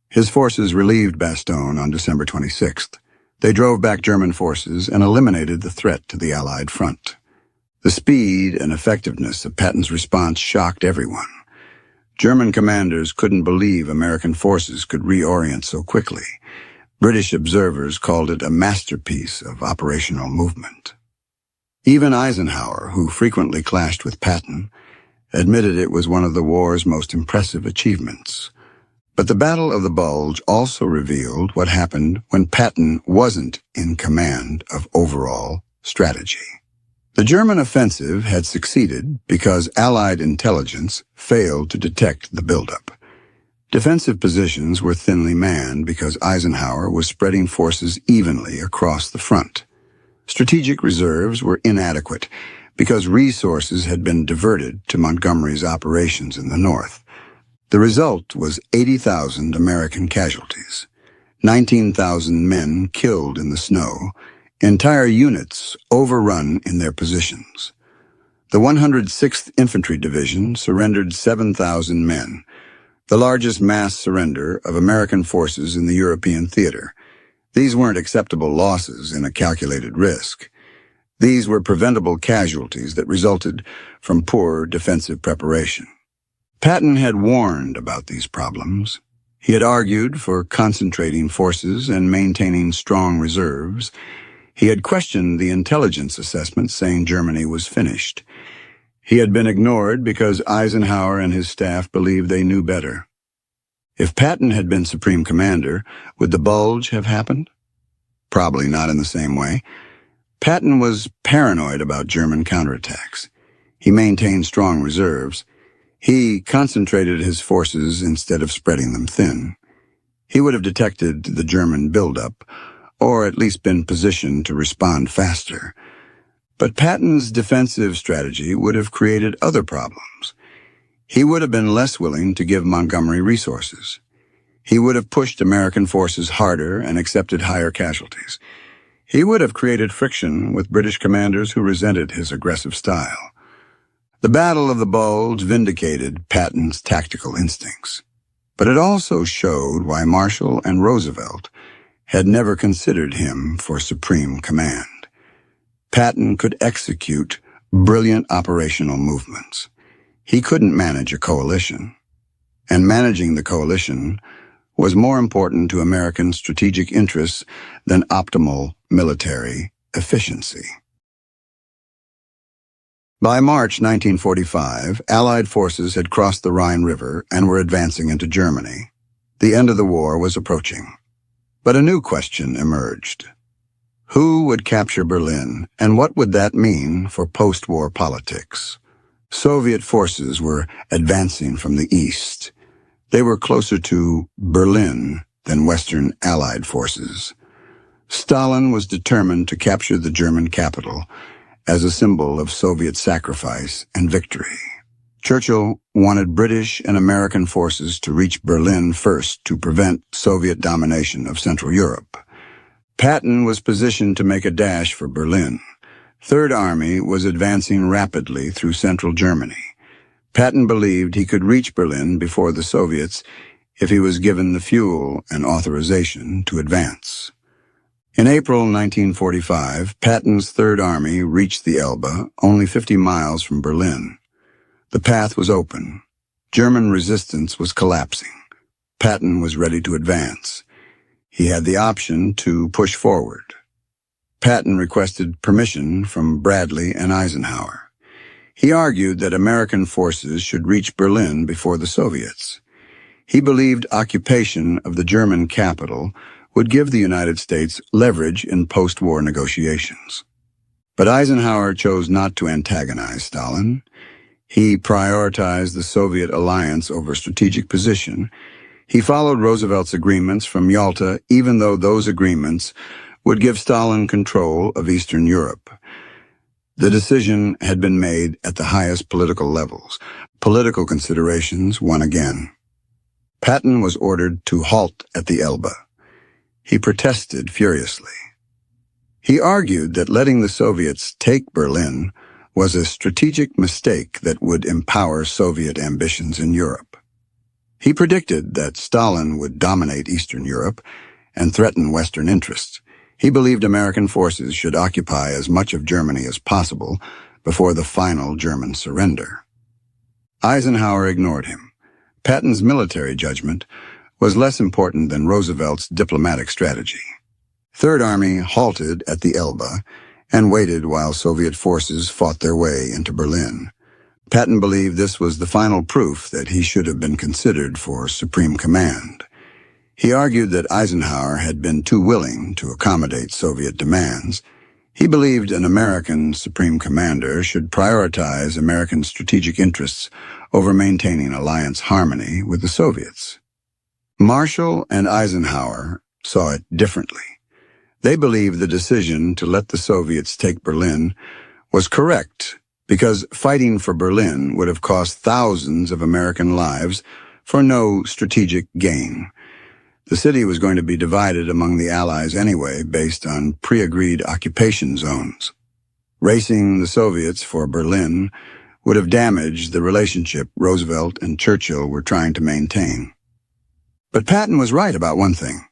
His forces relieved Bastogne on December 26th. They drove back German forces and eliminated the threat to the Allied front. The speed and effectiveness of Patton's response shocked everyone. German commanders couldn't believe American forces could reorient so quickly. British observers called it a masterpiece of operational movement. Even Eisenhower, who frequently clashed with Patton, admitted it was one of the war's most impressive achievements. But the Battle of the Bulge also revealed what happened when Patton wasn't in command of overall strategy. The German offensive had succeeded because Allied intelligence failed to detect the buildup. Defensive positions were thinly manned because Eisenhower was spreading forces evenly across the front. Strategic reserves were inadequate because resources had been diverted to Montgomery's operations in the north. The result was 80,000 American casualties, 19,000 men killed in the snow, entire units overrun in their positions. The 106th Infantry Division surrendered 7,000 men, the largest mass surrender of American forces in the European theater. These weren't acceptable losses in a calculated risk. These were preventable casualties that resulted from poor defensive preparation. Patton had warned about these problems. He had argued for concentrating forces and maintaining strong reserves. He had questioned the intelligence assessment saying Germany was finished. He had been ignored because Eisenhower and his staff believed they knew better. If Patton had been Supreme Commander, would the Bulge have happened? Probably not in the same way. Patton was paranoid about German counterattacks. He maintained strong reserves. He concentrated his forces instead of spreading them thin. He would have detected the German buildup, or at least been positioned to respond faster. But Patton's defensive strategy would have created other problems. He would have been less willing to give Montgomery resources. He would have pushed American forces harder and accepted higher casualties. He would have created friction with British commanders who resented his aggressive style. The Battle of the Bulge vindicated Patton's tactical instincts, but it also showed why Marshall and Roosevelt had never considered him for supreme command. Patton could execute brilliant operational movements. He couldn't manage a coalition, and managing the coalition was more important to American strategic interests than optimal military efficiency. By March 1945, Allied forces had crossed the Rhine River and were advancing into Germany. The end of the war was approaching. But a new question emerged. Who would capture Berlin, and what would that mean for post-war politics? Soviet forces were advancing from the east. They were closer to Berlin than Western Allied forces. Stalin was determined to capture the German capital as a symbol of Soviet sacrifice and victory. Churchill wanted British and American forces to reach Berlin first to prevent Soviet domination of Central Europe. Patton was positioned to make a dash for Berlin. Third Army was advancing rapidly through central Germany. Patton believed he could reach Berlin before the Soviets if he was given the fuel and authorization to advance. In April 1945, Patton's Third Army reached the Elbe, only 50 miles from Berlin. The path was open. German resistance was collapsing. Patton was ready to advance. He had the option to push forward. Patton requested permission from Bradley and Eisenhower. He argued that American forces should reach Berlin before the Soviets. He believed occupation of the German capital would give the United States leverage in post-war negotiations. But Eisenhower chose not to antagonize Stalin. He prioritized the Soviet alliance over strategic position. He followed Roosevelt's agreements from Yalta, even though those agreements would give Stalin control of Eastern Europe. The decision had been made at the highest political levels. Political considerations won again. Patton was ordered to halt at the Elbe. He protested furiously. He argued that letting the Soviets take Berlin was a strategic mistake that would empower Soviet ambitions in Europe. He predicted that Stalin would dominate Eastern Europe and threaten Western interests. He believed American forces should occupy as much of Germany as possible before the final German surrender. Eisenhower ignored him. Patton's military judgment was less important than Roosevelt's diplomatic strategy. Third Army halted at the Elbe and waited while Soviet forces fought their way into Berlin. Patton believed this was the final proof that he should have been considered for supreme command. He argued that Eisenhower had been too willing to accommodate Soviet demands. He believed an American supreme commander should prioritize American strategic interests over maintaining alliance harmony with the Soviets. Marshall and Eisenhower saw it differently. They believed the decision to let the Soviets take Berlin was correct because fighting for Berlin would have cost thousands of American lives for no strategic gain. The city was going to be divided among the Allies anyway, based on pre-agreed occupation zones. Racing the Soviets for Berlin would have damaged the relationship Roosevelt and Churchill were trying to maintain. But Patton was right about one thing.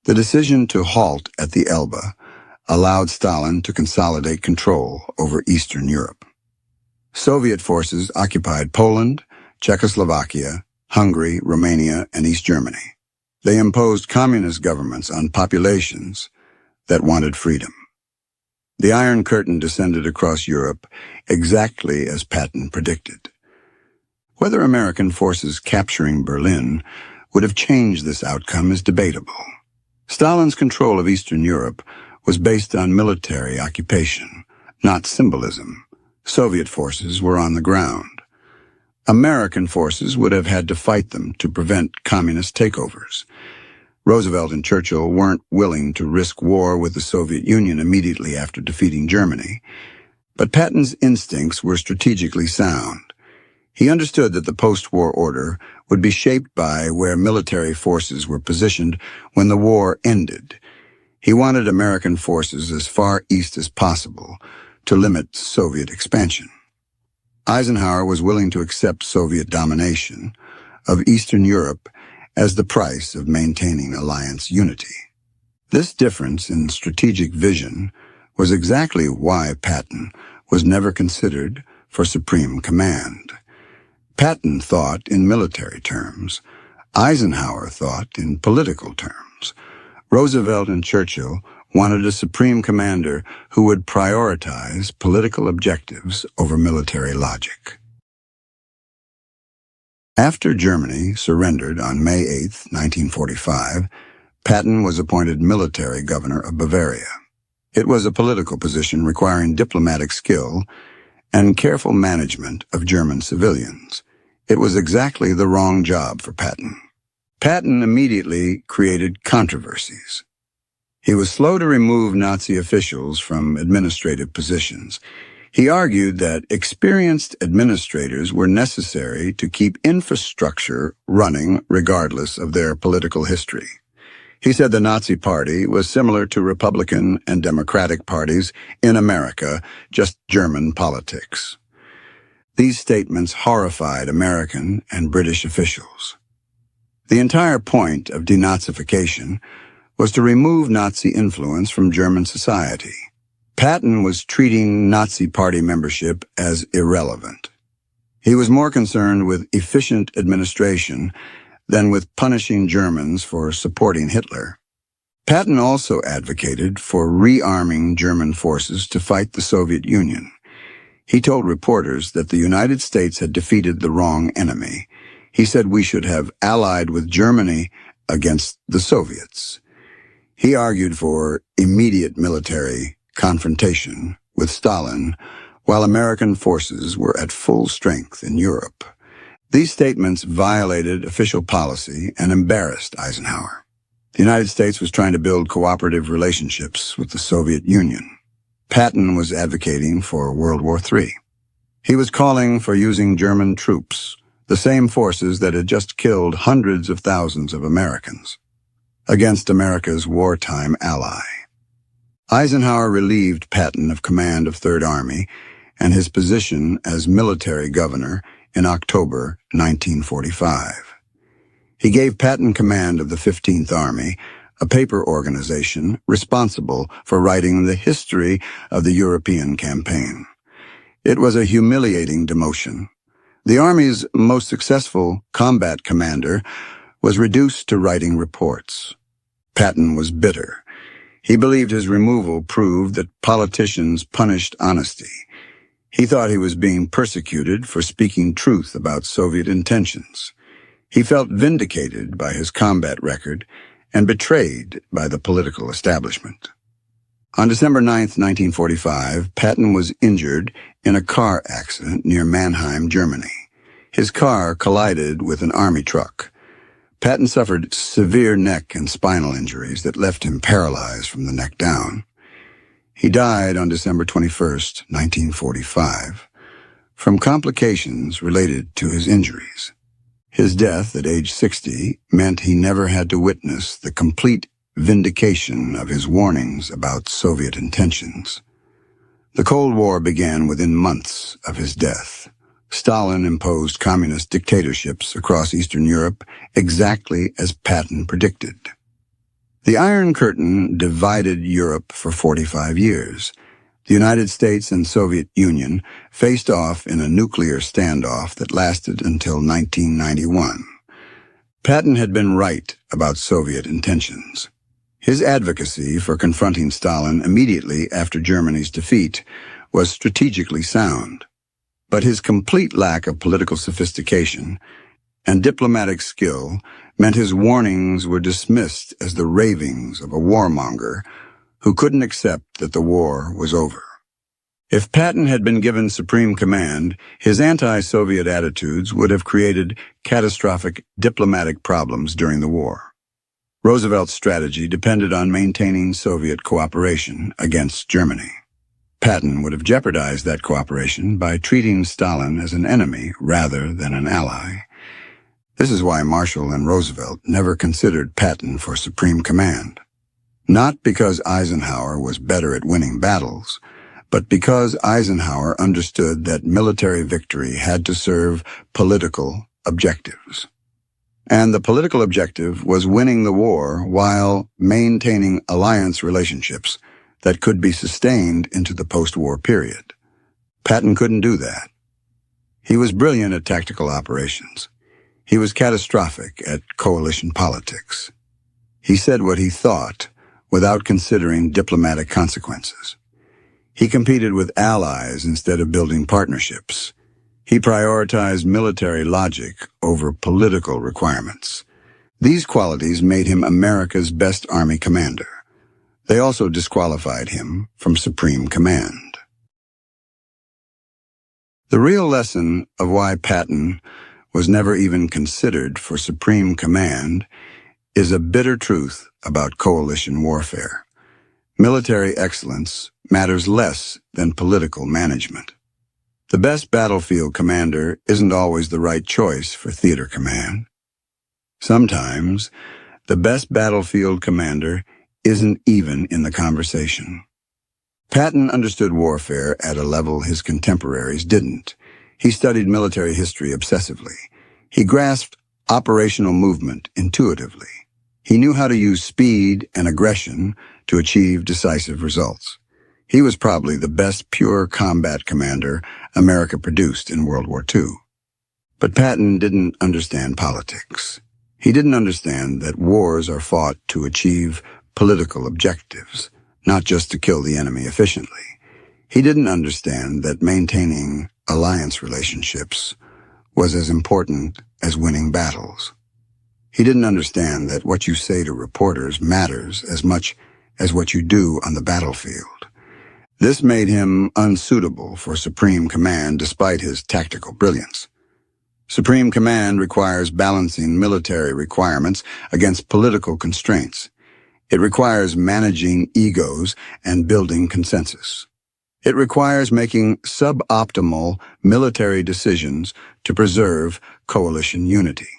The decision to halt at the Elbe allowed Stalin to consolidate control over Eastern Europe. Soviet forces occupied Poland, Czechoslovakia, Hungary, Romania, and East Germany. They imposed communist governments on populations that wanted freedom. The Iron Curtain descended across Europe exactly as Patton predicted. Whether American forces capturing Berlin would have changed this outcome is debatable. Stalin's control of Eastern Europe was based on military occupation, not symbolism. Soviet forces were on the ground. American forces would have had to fight them to prevent communist takeovers. Roosevelt and Churchill weren't willing to risk war with the Soviet Union immediately after defeating Germany. But Patton's instincts were strategically sound. He understood that the post-war order would be shaped by where military forces were positioned when the war ended. He wanted American forces as far east as possible to limit Soviet expansion. Eisenhower was willing to accept Soviet domination of Eastern Europe as the price of maintaining alliance unity. This difference in strategic vision was exactly why Patton was never considered for supreme command. Patton thought in military terms. Eisenhower thought in political terms. Roosevelt and Churchill wanted a supreme commander who would prioritize political objectives over military logic. After Germany surrendered on May 8, 1945, Patton was appointed military governor of Bavaria. It was a political position requiring diplomatic skill and careful management of German civilians. It was exactly the wrong job for Patton. Patton immediately created controversies. He was slow to remove Nazi officials from administrative positions. He argued that experienced administrators were necessary to keep infrastructure running regardless of their political history. He said the Nazi Party was similar to Republican and Democratic parties in America, just German politics. These statements horrified American and British officials. The entire point of denazification was to remove Nazi influence from German society. Patton was treating Nazi Party membership as irrelevant. He was more concerned with efficient administration than with punishing Germans for supporting Hitler. Patton also advocated for rearming German forces to fight the Soviet Union. He told reporters that the United States had defeated the wrong enemy. He said we should have allied with Germany against the Soviets. He argued for immediate military confrontation with Stalin while American forces were at full strength in Europe. These statements violated official policy and embarrassed Eisenhower. The United States was trying to build cooperative relationships with the Soviet Union. Patton was advocating for World War III. He was calling for using German troops, the same forces that had just killed hundreds of thousands of Americans, against America's wartime ally. Eisenhower relieved Patton of command of Third Army and his position as military governor in October 1945. He gave Patton command of the 15th Army, a paper organization responsible for writing the history of the European campaign. It was a humiliating demotion. The Army's most successful combat commander was reduced to writing reports. Patton was bitter. He believed his removal proved that politicians punished honesty. He thought he was being persecuted for speaking truth about Soviet intentions. He felt vindicated by his combat record and betrayed by the political establishment. On December 9, 1945, Patton was injured in a car accident near Mannheim, Germany. His car collided with an Army truck. Patton suffered severe neck and spinal injuries that left him paralyzed from the neck down. He died on December 21, 1945, from complications related to his injuries. His death at age 60 meant he never had to witness the complete vindication of his warnings about Soviet intentions. The Cold War began within months of his death. Stalin imposed communist dictatorships across Eastern Europe exactly as Patton predicted. The Iron Curtain divided Europe for 45 years. The United States and Soviet Union faced off in a nuclear standoff that lasted until 1991. Patton had been right about Soviet intentions. His advocacy for confronting Stalin immediately after Germany's defeat was strategically sound, but his complete lack of political sophistication and diplomatic skill meant his warnings were dismissed as the ravings of a warmonger who couldn't accept that the war was over. If Patton had been given supreme command, his anti-Soviet attitudes would have created catastrophic diplomatic problems during the war. Roosevelt's strategy depended on maintaining Soviet cooperation against Germany. Patton would have jeopardized that cooperation by treating Stalin as an enemy rather than an ally. This is why Marshall and Roosevelt never considered Patton for supreme command. Not because Eisenhower was better at winning battles, but because Eisenhower understood that military victory had to serve political objectives. And the political objective was winning the war while maintaining alliance relationships that could be sustained into the post-war period. Patton couldn't do that. He was brilliant at tactical operations. He was catastrophic at coalition politics. He said what he thought without considering diplomatic consequences. He competed with allies instead of building partnerships. He prioritized military logic over political requirements. These qualities made him America's best Army commander. They also disqualified him from supreme command. The real lesson of why Patton was never even considered for supreme command is a bitter truth about coalition warfare. Military excellence matters less than political management. The best battlefield commander isn't always the right choice for theater command. Sometimes, the best battlefield commander isn't even in the conversation. Patton understood warfare at a level his contemporaries didn't. He studied military history obsessively. He grasped operational movement intuitively. He knew how to use speed and aggression to achieve decisive results. He was probably the best pure combat commander America produced in World War II. But Patton didn't understand politics. He didn't understand that wars are fought to achieve political objectives, not just to kill the enemy efficiently. He didn't understand that maintaining alliance relationships was as important as winning battles. He didn't understand that what you say to reporters matters as much as what you do on the battlefield. This made him unsuitable for supreme command despite his tactical brilliance. Supreme command requires balancing military requirements against political constraints. It requires managing egos and building consensus. It requires making suboptimal military decisions to preserve coalition unity.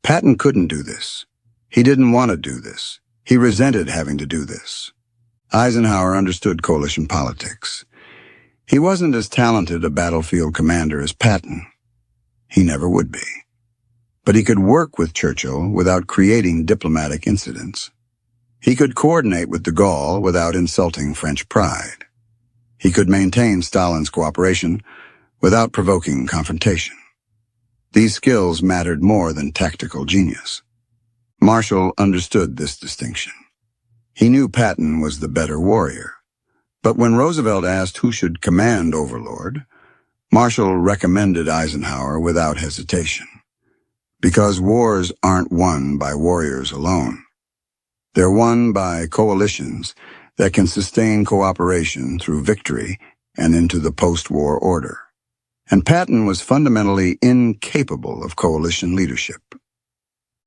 Patton couldn't do this. He didn't want to do this. He resented having to do this. Eisenhower understood coalition politics. He wasn't as talented a battlefield commander as Patton. He never would be. But he could work with Churchill without creating diplomatic incidents. He could coordinate with de Gaulle without insulting French pride. He could maintain Stalin's cooperation without provoking confrontation. These skills mattered more than tactical genius. Marshall understood this distinction. He knew Patton was the better warrior. But when Roosevelt asked who should command Overlord, Marshall recommended Eisenhower without hesitation. Because wars aren't won by warriors alone. They're won by coalitions that can sustain cooperation through victory and into the post-war order. And Patton was fundamentally incapable of coalition leadership.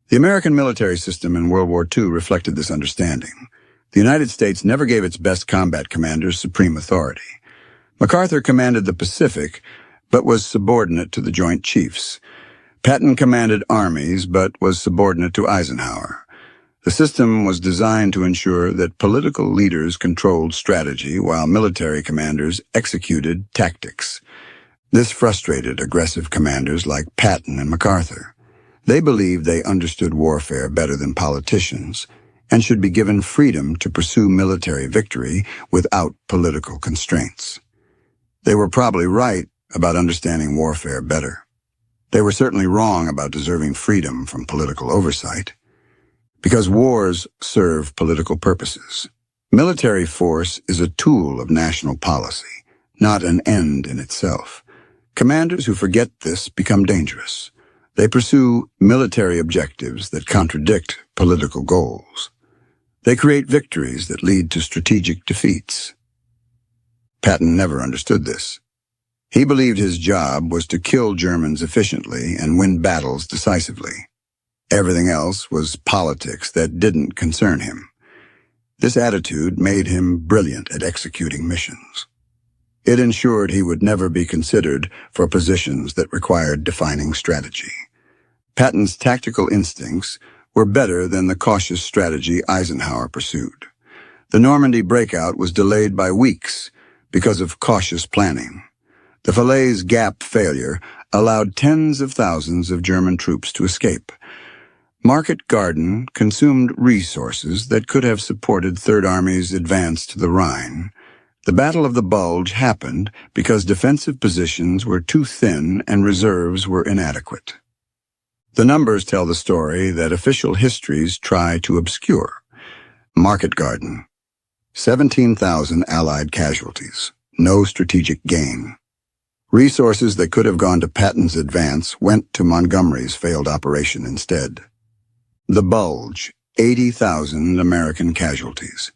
The American military system in World War II reflected this understanding. The United States never gave its best combat commanders supreme authority. MacArthur commanded the Pacific, but was subordinate to the Joint Chiefs. Patton commanded armies, but was subordinate to Eisenhower. The system was designed to ensure that political leaders controlled strategy while military commanders executed tactics. This frustrated aggressive commanders like Patton and MacArthur. They believed they understood warfare better than politicians and should be given freedom to pursue military victory without political constraints. They were probably right about understanding warfare better. They were certainly wrong about deserving freedom from political oversight. Because wars serve political purposes. Military force is a tool of national policy, not an end in itself. Commanders who forget this become dangerous. They pursue military objectives that contradict political goals. They create victories that lead to strategic defeats. Patton never understood this. He believed his job was to kill Germans efficiently and win battles decisively. Everything else was politics that didn't concern him. This attitude made him brilliant at executing missions. It ensured he would never be considered for positions that required defining strategy. Patton's tactical instincts were better than the cautious strategy Eisenhower pursued. The Normandy breakout was delayed by weeks because of cautious planning. The Falaise Gap failure allowed tens of thousands of German troops to escape. Market Garden consumed resources that could have supported Third Army's advance to the Rhine. The Battle of the Bulge happened because defensive positions were too thin and reserves were inadequate. The numbers tell the story that official histories try to obscure. Market Garden. 17,000 Allied casualties. No strategic gain. Resources that could have gone to Patton's advance went to Montgomery's failed operation instead. The Bulge. 80,000 American casualties.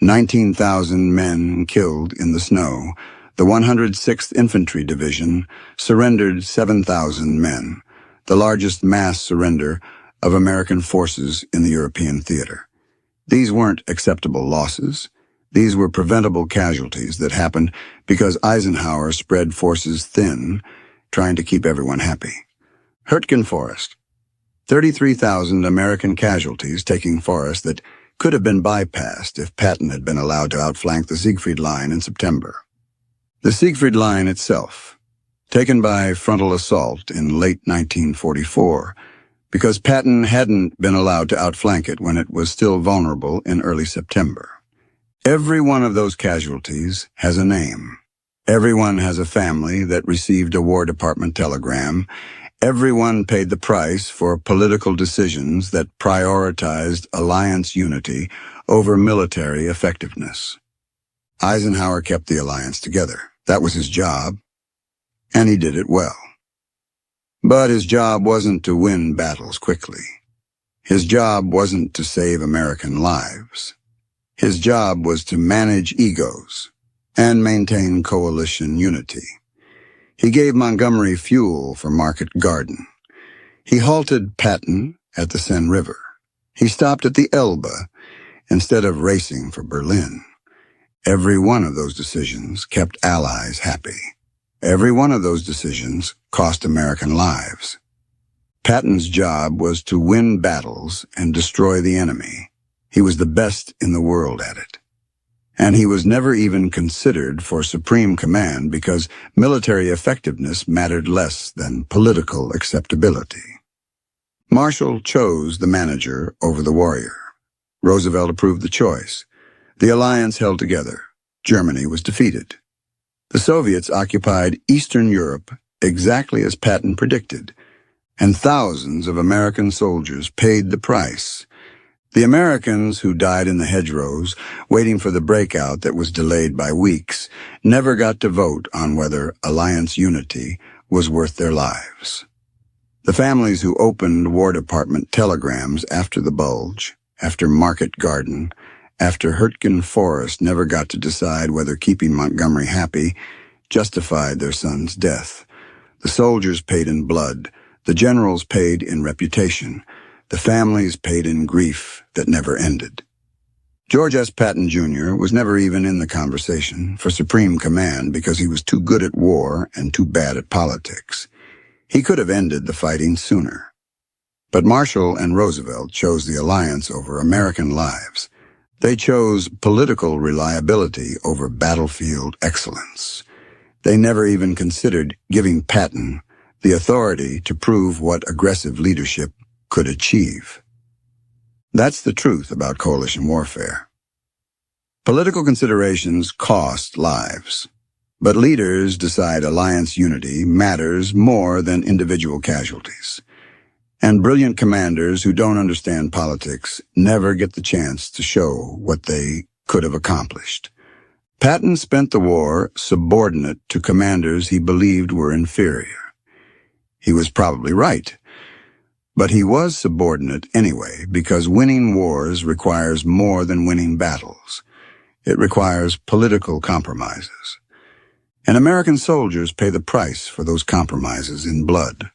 19,000 men killed in the snow. The 106th Infantry Division surrendered 7,000 men, the largest mass surrender of American forces in the European theater. These weren't acceptable losses. These were preventable casualties that happened because Eisenhower spread forces thin, trying to keep everyone happy. Hürtgen Forest. 33,000 American casualties taking Forest that could have been bypassed if Patton had been allowed to outflank the Siegfried Line in September. The Siegfried Line itself, taken by frontal assault in late 1944, because Patton hadn't been allowed to outflank it when it was still vulnerable in early September. Every one of those casualties has a name. Everyone has a family that received a War Department telegram. Everyone paid the price for political decisions that prioritized alliance unity over military effectiveness. Eisenhower kept the alliance together. That was his job, and he did it well. But his job wasn't to win battles quickly. His job wasn't to save American lives. His job was to manage egos and maintain coalition unity. He gave Montgomery fuel for Market Garden. He halted Patton at the Seine River. He stopped at the Elbe instead of racing for Berlin. Every one of those decisions kept allies happy. Every one of those decisions cost American lives. Patton's job was to win battles and destroy the enemy. He was the best in the world at it. And he was never even considered for supreme command because military effectiveness mattered less than political acceptability. Marshall chose the manager over the warrior. Roosevelt approved the choice. The alliance held together. Germany was defeated. The Soviets occupied Eastern Europe exactly as Patton predicted, and thousands of American soldiers paid the price. The Americans who died in the hedgerows, waiting for the breakout that was delayed by weeks, never got to vote on whether alliance unity was worth their lives. The families who opened War Department telegrams after the Bulge, after Market Garden, after Hurtgen Forest never got to decide whether keeping Montgomery happy justified their son's death. The soldiers paid in blood, the generals paid in reputation, the families paid in grief that never ended. George S. Patton, Jr. was never even in the conversation for supreme command because he was too good at war and too bad at politics. He could have ended the fighting sooner. But Marshall and Roosevelt chose the alliance over American lives. They chose political reliability over battlefield excellence. They never even considered giving Patton the authority to prove what aggressive leadership could achieve. That's the truth about coalition warfare. Political considerations cost lives, but leaders decide alliance unity matters more than individual casualties. And brilliant commanders who don't understand politics never get the chance to show what they could have accomplished. Patton spent the war subordinate to commanders he believed were inferior. He was probably right, but he was subordinate anyway because winning wars requires more than winning battles. It requires political compromises. And American soldiers pay the price for those compromises in blood.